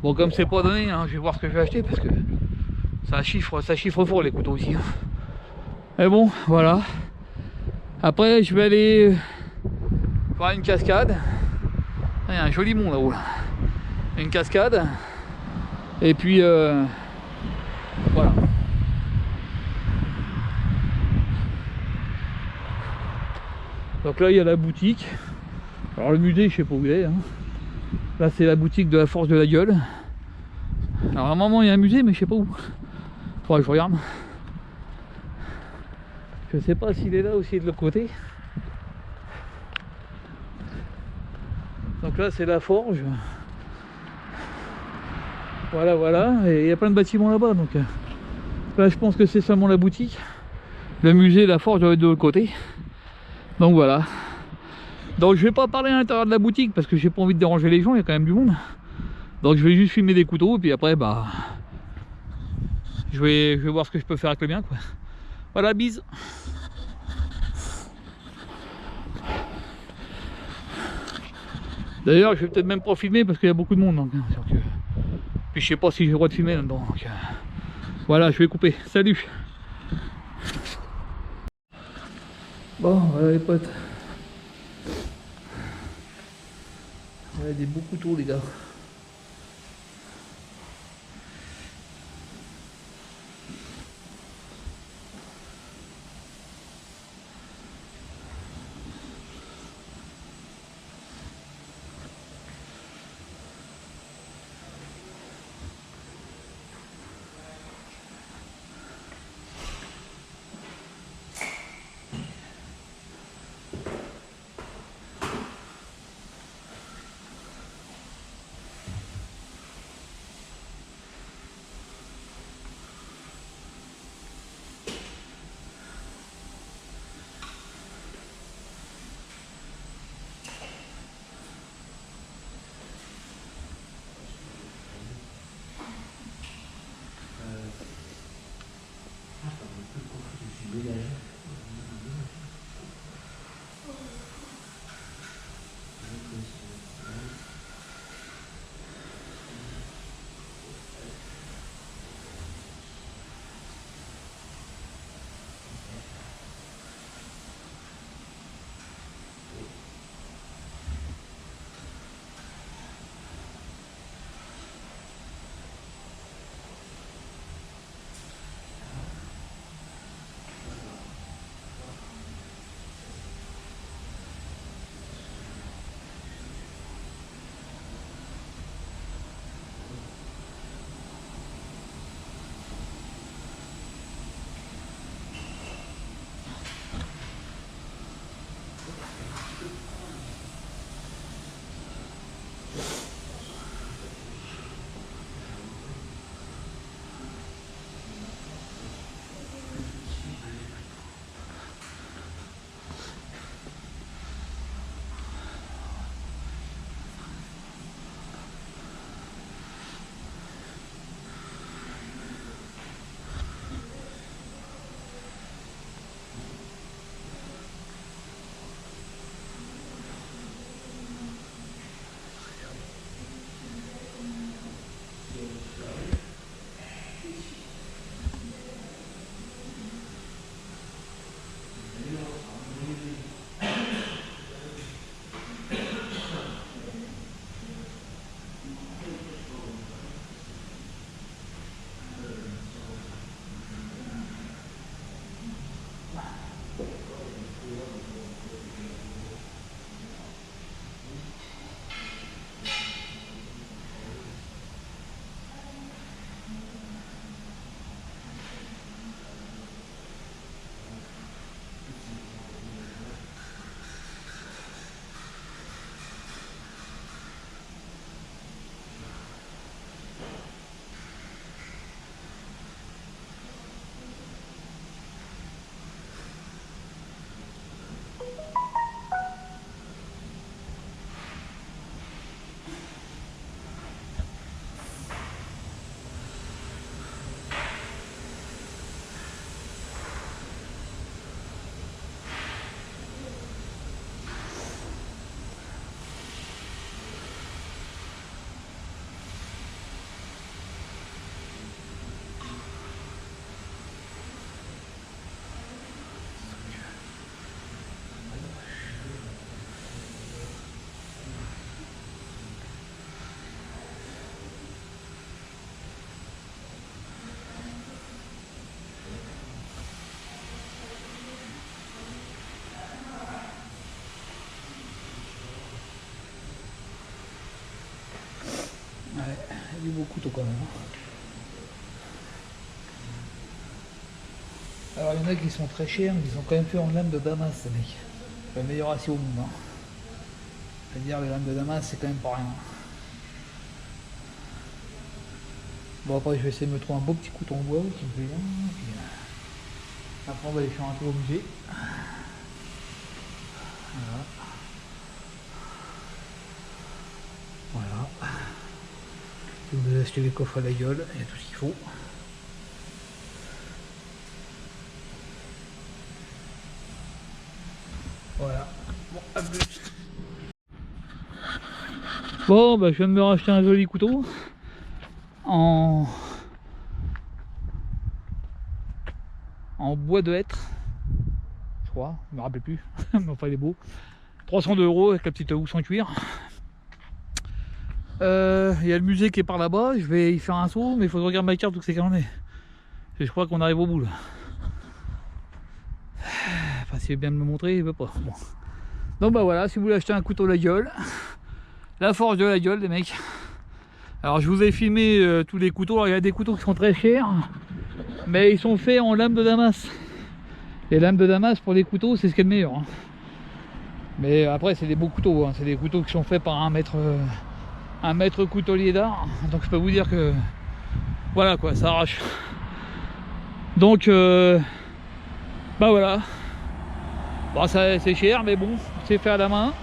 Bon, comme c'est pas donné, hein, je vais voir ce que je vais acheter, parce que ça chiffre fort les couteaux aussi, hein. Mais bon, voilà. Après je vais aller faire une cascade. Il y a un joli mont là-haut, là. Une cascade. Et puis voilà. Donc là il y a la boutique. Alors le musée je sais pas où il est, hein. Là c'est la boutique de la forge de la gueule. Alors à un moment il y a un musée mais je sais pas où. Faudrait que je regarde. Je sais pas s'il est là ou s'il est de l'autre côté. Donc là c'est la forge. Voilà, voilà. Et il y a plein de bâtiments là-bas. Donc là je pense que c'est seulement la boutique. Le musée, la forge doit être de l'autre côté. Donc voilà. Donc je vais pas parler à l'intérieur de la boutique parce que j'ai pas envie de déranger les gens, il y a quand même du monde. Donc je vais juste filmer des couteaux et puis après bah je vais voir ce que je peux faire avec le mien quoi. Voilà, bise. D'ailleurs je vais peut-être même pas filmer parce qu'il y a beaucoup de monde donc, puis je sais pas si j'ai le droit de filmer là-dedans. Donc, voilà, je vais couper. Salut. Bon voilà les potes. Il y a des beaux couteaux les gars. Ouais, il y a du beau couteau quand même. Alors il y en a qui sont très chers, mais ils sont quand même faits en lame de Damas, ces mecs. Le meilleur acier au monde. Hein. C'est-à-dire les lames de Damas, c'est quand même pas rien. Bon après je vais essayer de me trouver un beau petit couteau en bois qui me plaît bien. Puis, après on va aller faire un tour au musée. Voilà. Voilà. Si vous voulez acheter les coffres à la gueule, il y a tout ce qu'il faut. Voilà. Bon, à plus. Bon, bah, je viens de me racheter un joli couteau en bois de hêtre, je crois, je me rappelle plus, mais enfin il est beau. 302 € avec la petite housse en cuir. Il y a le musée qui est par là-bas, je vais y faire un saut, mais il faut que je regarde ma carte où c'est qu'elle en est. Et je crois qu'on arrive au bout là. Enfin, s'il veut bien me le montrer, il veut pas. Bon. Donc bah voilà, si vous voulez acheter un couteau la gueule, la forge de la gueule, les mecs. Alors je vous ai filmé tous les couteaux. Alors, il y a des couteaux qui sont très chers, mais ils sont faits en lame de Damas. Les lames de Damas pour les couteaux, c'est ce qui est le meilleur. Hein. Mais après, c'est des beaux couteaux. Hein. C'est des couteaux qui sont faits par un maître coutelier d'art. Donc je peux vous dire que voilà quoi, ça arrache. Donc bah voilà. Bon, ça c'est cher, mais bon, c'est fait à la main.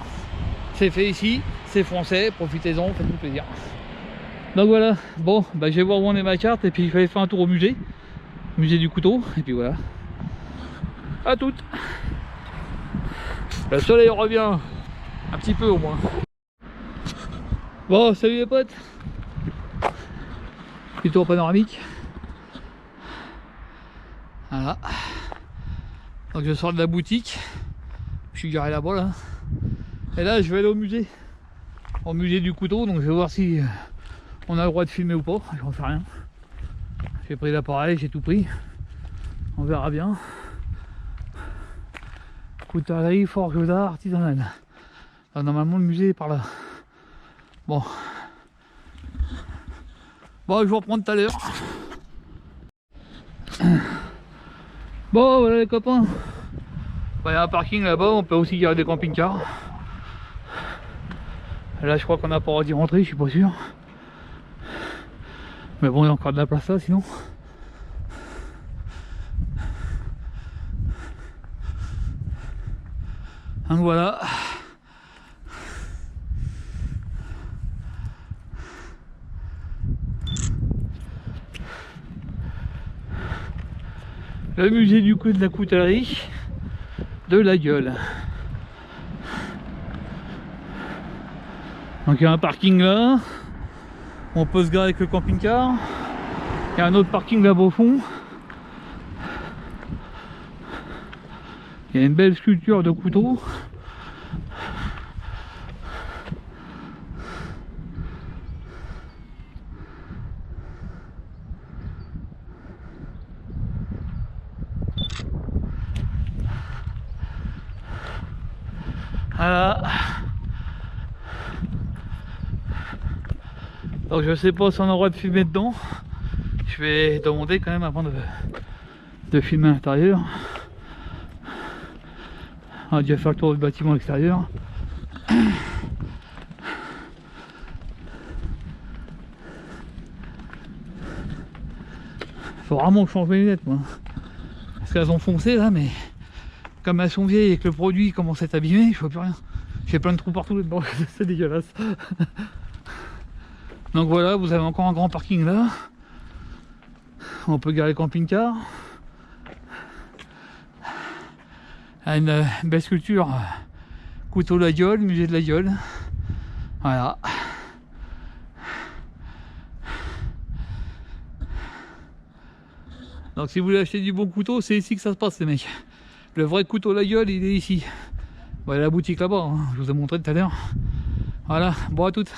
C'est fait ici, c'est français, profitez-en, faites-vous plaisir. Donc voilà, bon, bah, je vais voir où on est ma carte et puis je vais aller faire un tour au musée du couteau, et puis voilà. À toutes. Le soleil revient, un petit peu au moins. Bon, salut les potes. Petit tour panoramique. Voilà. Donc je sors de la boutique, je suis garé là-bas là. Et là je vais aller au musée du couteau, donc je vais voir si on a le droit de filmer ou pas, j'en sais rien. J'ai pris l'appareil, j'ai tout pris. On verra bien. Coutellerie, forge d'art, artisanale. Alors, normalement le musée est par là. Bon. Bon, je vous reprends tout à l'heure. Bon, voilà les copains. Il y a un parking là-bas, on peut aussi garer des camping-cars. Là, je crois qu'on n'a pas le droit d'y rentrer, je suis pas sûr. Mais bon, il y a encore de la place là, sinon. Donc voilà. Le musée du coup de la coutellerie de la gueule. Donc il y a un parking là. On peut se garer avec le camping-car. Il y a un autre parking là-bas au fond. Il y a une belle sculpture de couteau. Voilà. Donc je sais pas si on a le droit de filmer dedans. Je vais demander quand même avant de filmer à l'intérieur. On va déjà faire le tour du bâtiment extérieur. Faut vraiment que je change mes lunettes moi. Parce qu'elles ont foncé là, mais comme elles sont vieilles et que le produit commence à être abîmé, je vois plus rien. J'ai plein de trous partout là-dedans, c'est dégueulasse. Donc voilà, vous avez encore un grand parking là. On peut garer le camping-car. Une belle sculpture, couteau la gueule, musée de la gueule. Voilà. Donc si vous voulez acheter du bon couteau, c'est ici que ça se passe les mecs. Le vrai couteau la gueule, il est ici. Bon, il y a la boutique là-bas, hein. Je vous ai montré tout à l'heure. Voilà, bon à toutes.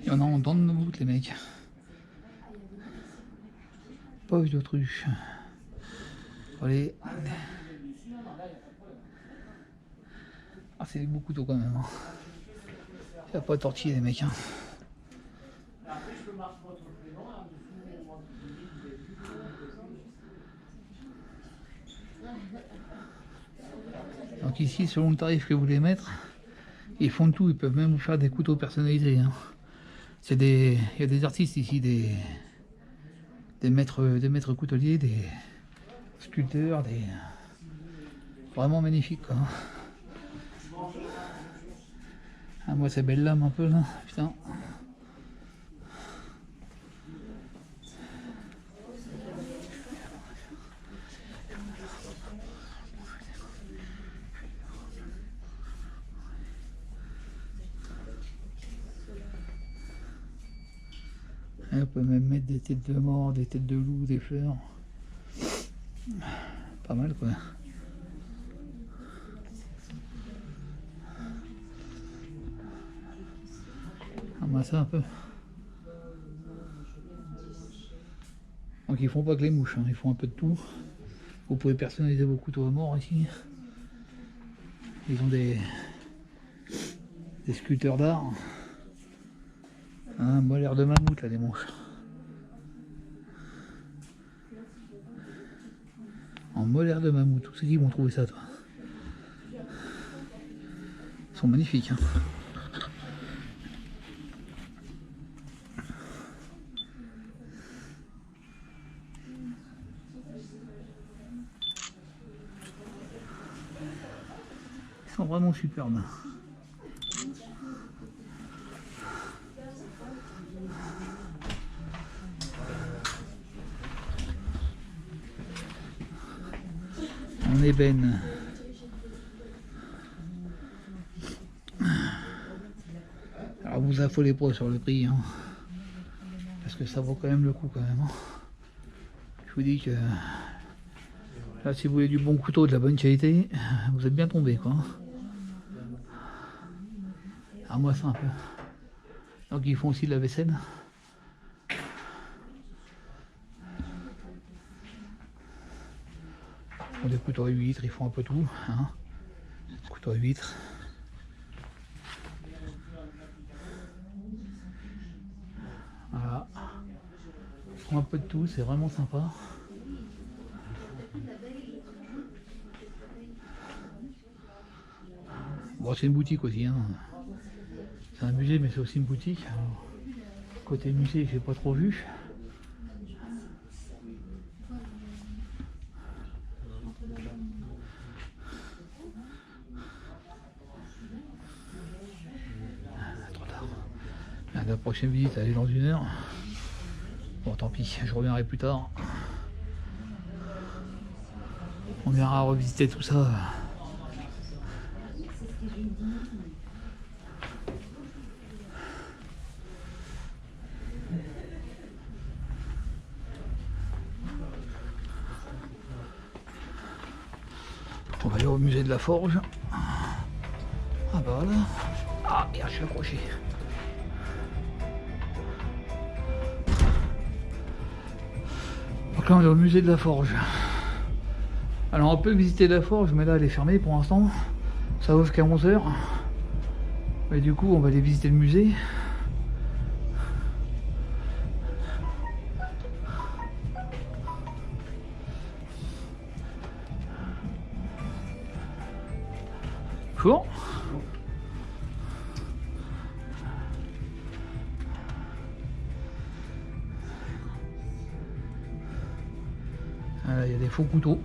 Il y en a en dents de mammouth les mecs. Pauvre d'autruche. Allez. Ah c'est des beaux couteaux quand même. Hein. Il n'y a pas tortillé les mecs. Hein. Donc ici, selon le tarif que vous voulez mettre, ils font tout, ils peuvent même vous faire des couteaux personnalisés. Hein. Il y a des artistes ici, des maîtres couteliers, des sculpteurs, vraiment magnifiques quoi. Ah, moi c'est belle lame un peu là, putain. Et on peut même mettre des têtes de mort, des têtes de loup, des fleurs. Pas mal quoi. Ramasser un peu. Donc ils font pas que les mouches, hein, ils font un peu de tout. Vous pouvez personnaliser vos couteaux à mort ici. Ils ont des sculpteurs d'art. Un molaire de mammouth là les manches. En molaire de mammouth, tous ceux qui vont trouver ça toi. Ils sont magnifiques. Hein. Ils sont vraiment superbes. En ébène. Alors vous affolez pas sur le prix, hein, parce que ça vaut quand même le coup quand même. Hein. Je vous dis que là, si vous voulez du bon couteau de la bonne qualité, vous êtes bien tombé quoi. Alors moi c'est un peu. Donc ils font aussi de la vaisselle. Des couteaux à huîtres, ils font un peu tout. Hein. Couteaux à huîtres. Voilà. Ils font un peu de tout, c'est vraiment sympa. Bon, c'est une boutique aussi. Hein. C'est un musée, mais c'est aussi une boutique. Alors, côté musée, j'ai pas trop vu. La prochaine visite elle est dans 1 heure. Bon tant pis, je reviendrai plus tard. On viendra revisiter tout ça. On va aller au musée de la Forge. Ah bah voilà. Ah merde, je suis accroché. Donc là on est au musée de la Forge. Alors on peut visiter la Forge, mais là elle est fermée pour l'instant. Ça ouvre qu'à 11 h. Et du coup on va aller visiter le musée. Bon. Voilà, il y a des faux couteaux,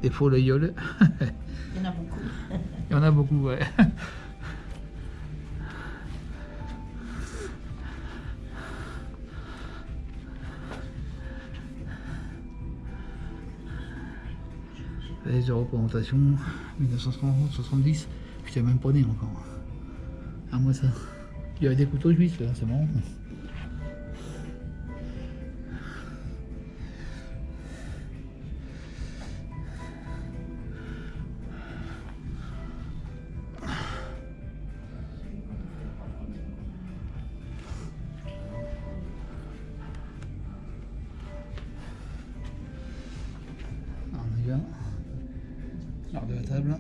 des faux layoles. Il y en a beaucoup. Il y en a beaucoup, ouais. Les de représentation, 1970, j'étais même pas né encore. Ah moi ça. Il y avait des couteaux suisses là, c'est marrant. On y va. L'heure de la table.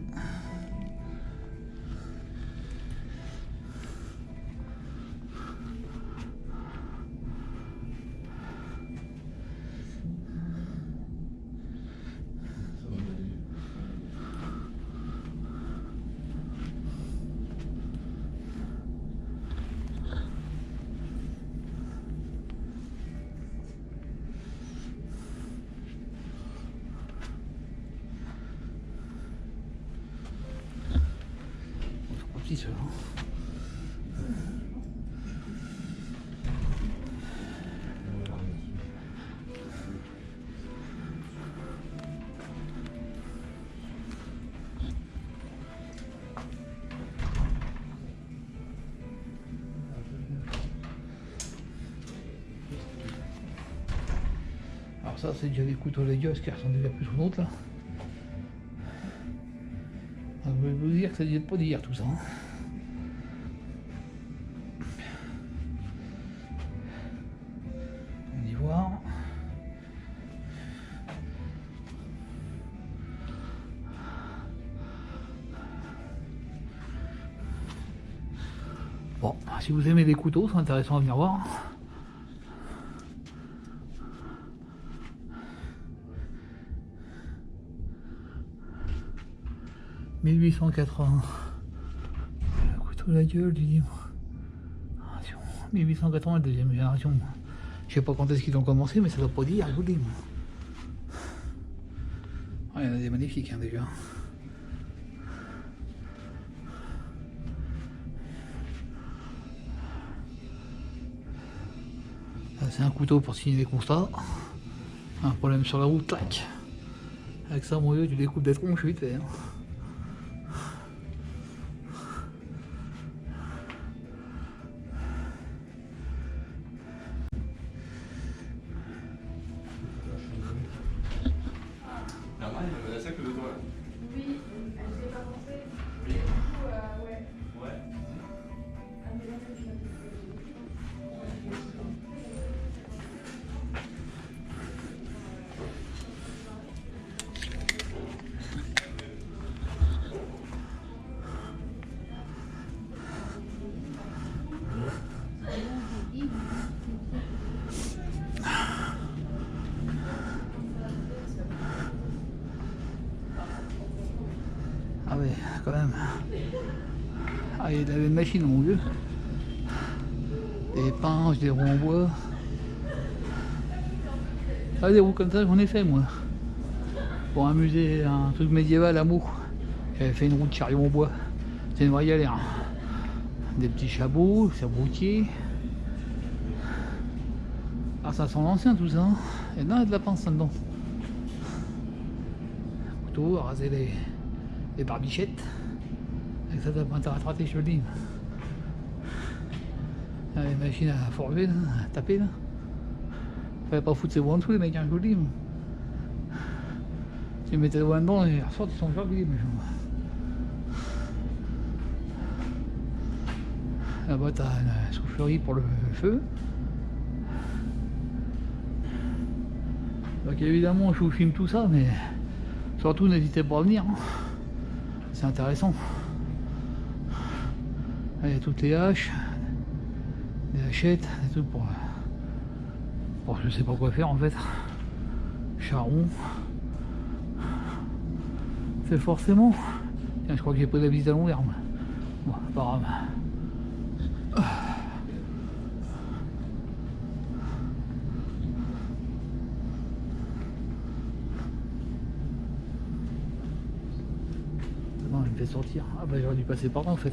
Petit seul. Alors ça c'est déjà des couteaux légumes qui ressemblent déjà plus aux autres là. Alors, je vais vous dire que ça ne pas d'hier tout ça. Hein. On y voir. Bon, si vous aimez les couteaux, c'est intéressant à venir voir. « 1880. Le couteau de la gueule du livre. 1880, deuxième génération. Je sais pas quand est-ce qu'ils ont commencé, mais ça doit pas dire, je vous le dis. Ah, il y en a des magnifiques hein, déjà. C'est un couteau pour signer des constats. Un problème sur la route, clac. Avec ça, mon vieux, tu découpes des troncs, je suis vite fait. Hein. Oui, elle s'est pas pensée. Du coup, ouais. Ah, mais là, je l'ai Ah ouais, quand même. Ah, il avait une machine, mon vieux. Des pinces, des roues en bois. Ah, des roues comme ça, j'en ai fait, moi. Pour un musée, un truc médiéval à Meaux. J'avais fait une roue de chariot en bois. C'est une vraie galère. Des petits chabots, saboutiers. Ah, ça sent l'ancien tout ça. Hein. Et là, il y a de la pince là-dedans. Couteau, à raser les barbichettes. Avec ça, t'as pas intérêt à rater, je te le dis. Les machines à forger, là, à taper là. Fallait pas foutre ses doigts en dessous les mecs, hein, je vous le dis. Tu mets tes doigts dedans et ils ressortent, ils sont verglis, mais là-bas t'as une soufflerie pour le feu. Donc évidemment je vous filme tout ça, mais surtout n'hésitez pas à venir. Hein. C'est intéressant. Là, il y a toutes les haches, des hachettes, des trucs pour je sais pas quoi faire en fait. Charron. C'est forcément. Tiens, je crois que j'ai pris la visite à long terme. Bon, pas grave. Non, il me fait sortir. Ah bah j'aurais dû passer par là en fait.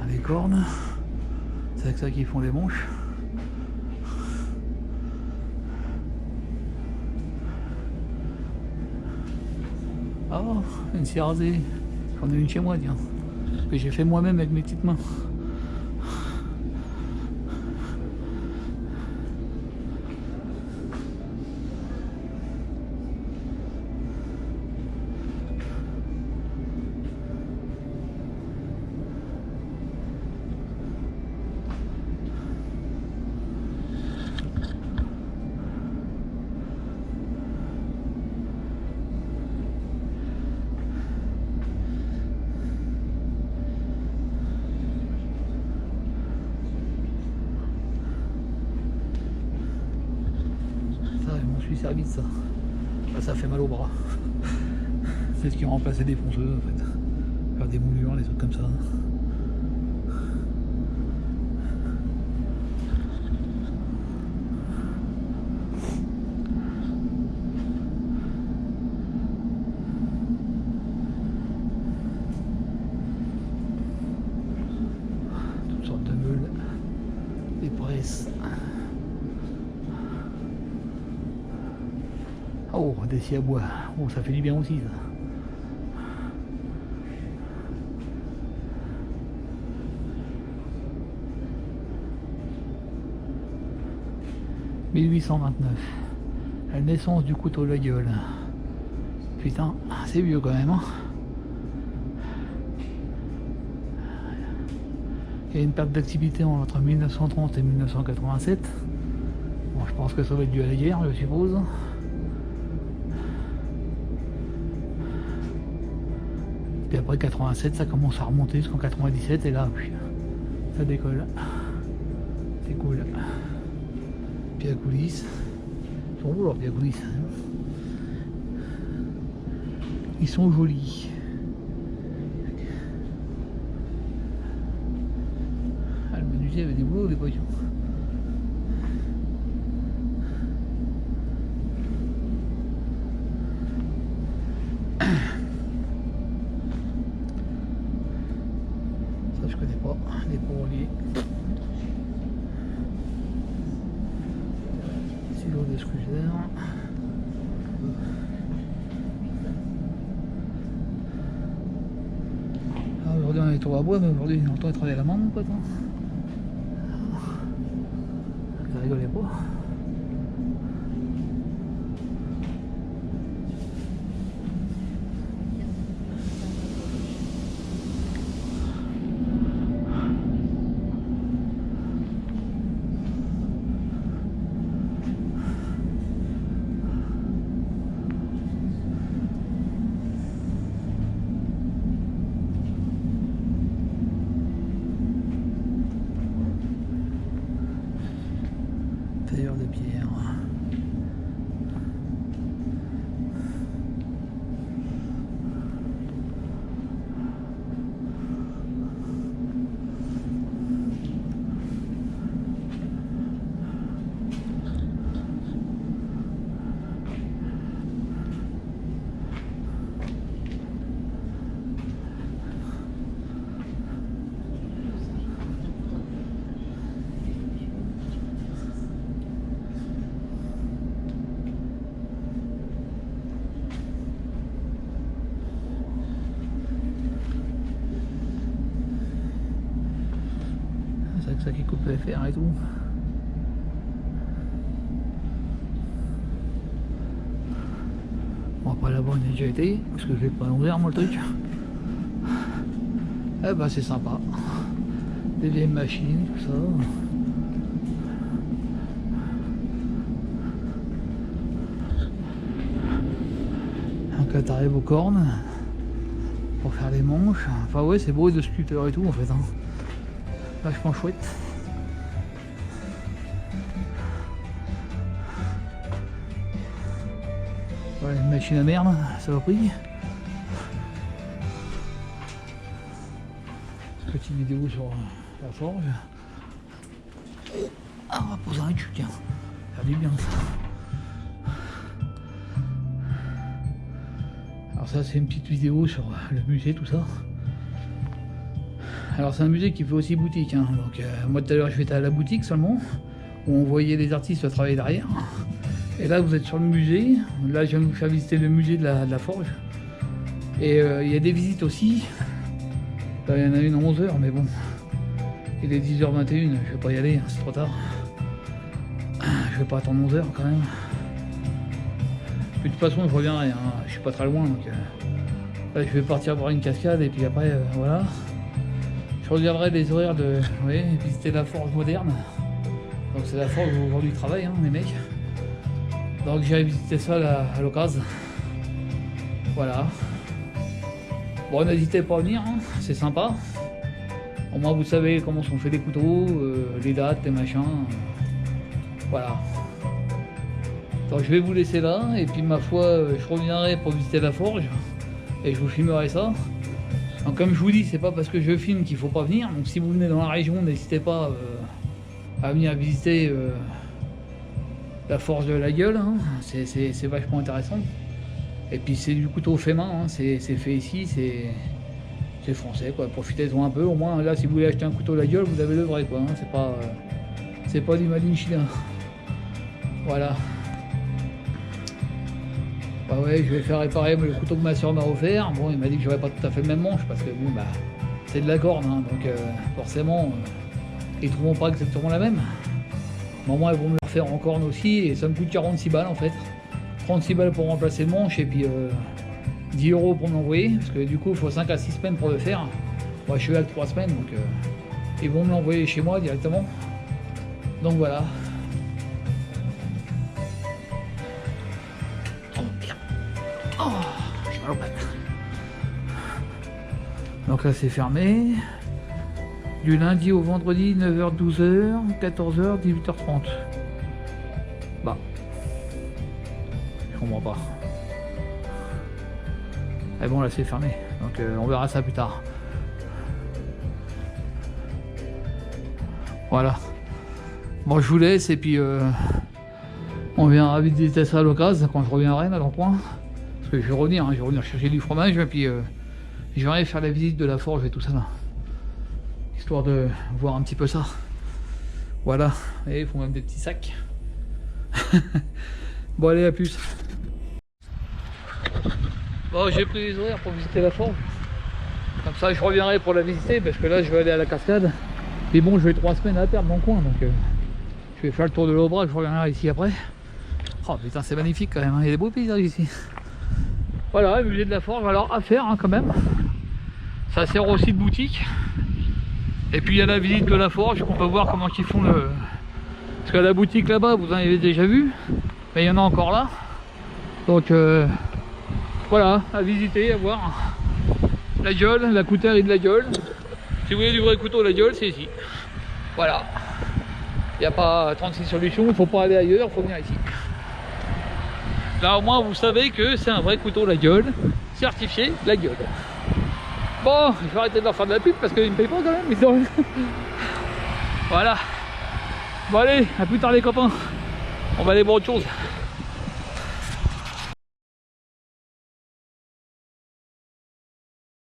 Les cornes. C'est avec ça qu'ils font les manches. Ah, une scie rasée. J'en ai une chez moi, tiens. Que j'ai fait moi-même avec mes petites mains. Servi de ça. Là, ça fait mal au bras. C'est ce qui remplaçait des ponceuses en fait. Faire des moulures, des trucs comme ça. Toutes sortes de meules, des presses. Oh, des scies à bois. Oh, ça fait du bien aussi, ça. « 1829. La naissance du couteau de la gueule. » Putain, c'est vieux quand même, hein. Il y a une perte d'activité entre 1930 et 1987. Bon, je pense que ça va être dû à la guerre, je suppose. Puis après 87, ça commence à remonter jusqu'en 97 et là, ça décolle. C'est cool. Puis à coulisses. Ils sont beaux leurs pieds à coulisses. Ils sont jolis. Ah, le menuisier avait des boulots, des poillons. Je connais pas, des pourliers. Silo d'excluseur. Aujourd'hui on est tour à bois, mais aujourd'hui on entend travailler à la main mon pote. Ça rigolait pas. Tailleur de pierre. C'est avec ça qui coupe les fers et tout. Bon, après là-bas on a déjà été, parce que je l'ai pas ouvert moi le truc. Eh ben c'est sympa. Des vieilles machines, tout ça. Donc là t'arrives aux cornes pour faire les manches. Enfin ouais, c'est beau de sculpteur et tout en fait. Hein. Vachement chouette. Voilà, une machine à merde, ça va pris. Petite vidéo sur la forge. Ah, on va poser un cul, tiens. Ça fait du bien ça. Alors ça c'est une petite vidéo sur le musée, tout ça. Alors c'est un musée qui fait aussi boutique, hein. Donc moi tout à l'heure je vais à la boutique seulement, où on voyait les artistes travailler derrière. Et là vous êtes sur le musée, là je viens de vous faire visiter le musée de la forge. Et il y a des visites aussi. Là, il y en a une à 11 h, mais bon. Il est 10h21, je vais pas y aller, hein, c'est trop tard. Je vais pas attendre 11 h quand même. De toute façon, je reviendrai, hein. Je suis pas très loin, donc là, je vais partir voir une cascade et puis après, voilà. Je regarderai les horaires de visiter la forge moderne. Donc c'est la forge où aujourd'hui ils travaillent, hein, les mecs. Donc j'irai visiter ça à l'occasion. Voilà. Bon, n'hésitez pas à venir, hein, c'est sympa. Au moins vous savez comment sont faits les couteaux, les dates, les machins. Voilà. Donc je vais vous laisser là, et puis ma foi, je reviendrai pour visiter la forge, et je vous filmerai ça. Donc comme je vous dis, c'est pas parce que je filme qu'il faut pas venir, donc si vous venez dans la région, n'hésitez pas à venir visiter la forge de la gueule, hein. C'est vachement intéressant. Et puis c'est du couteau fait main, hein. C'est fait ici, c'est français quoi, profitez-en un peu, au moins là si vous voulez acheter un couteau la gueule, vous avez le vrai quoi, hein. C'est pas du made in Chine. Voilà. Bah ouais, je vais faire réparer le couteau que ma soeur m'a offert. Bon, il m'a dit que j'aurais pas tout à fait le même manche parce que bon, bah, c'est de la corne, hein, donc forcément, ils trouveront pas exactement la même. Mais au moins, ils vont me le refaire en corne aussi et ça me coûte 46 balles en fait. 36 balles pour remplacer le manche et puis 10 € pour me l'envoyer parce que du coup, il faut 5 à 6 semaines pour le faire. Moi, je suis là que 3 semaines donc ils vont me l'envoyer chez moi directement. Donc voilà. Oh, j'ai mal au pattes. Donc là c'est fermé. Du lundi au vendredi 9h 12h, 14h 18h30. Bah. Je comprends pas. Mais bon là c'est fermé. Donc on verra ça plus tard. Voilà. Bon je vous laisse et puis on viendra visiter ça à l'occasion quand je reviendrai là dans le coin. Parce que je vais revenir chercher du fromage et puis je vais aller faire la visite de la forge et tout ça là. Histoire de voir un petit peu ça. Voilà, et ils font même des petits sacs. Bon allez, à plus. Bon, j'ai pris les horaires pour visiter la forge. Comme ça je reviendrai pour la visiter parce que là je vais aller à la cascade. Mais bon, je vais 3 semaines à perdre dans le coin donc je vais faire le tour de l'Aubrac, je reviendrai ici après. Oh putain, c'est magnifique quand même, hein. Il y a des beaux paysages ici. Voilà, le musée de la forge, alors à faire hein, quand même. Ça sert aussi de boutique. Et puis il y a la visite de la forge, qu'on peut voir comment ils font le... Parce que la boutique là-bas, vous en avez déjà vu, mais il y en a encore là. Donc voilà, à visiter, à voir. La gueule, la coutellerie de la gueule. Si vous voulez du vrai couteau la gueule, c'est ici. Voilà. Il n'y a pas 36 solutions, il ne faut pas aller ailleurs, il faut venir ici. Là au moins vous savez que c'est un vrai couteau la gueule, certifié la gueule. Bon, je vais arrêter de leur faire de la pub parce qu'ils me payent pas quand même, ils ont... Voilà. Bon allez, à plus tard les copains. On va aller voir autre chose.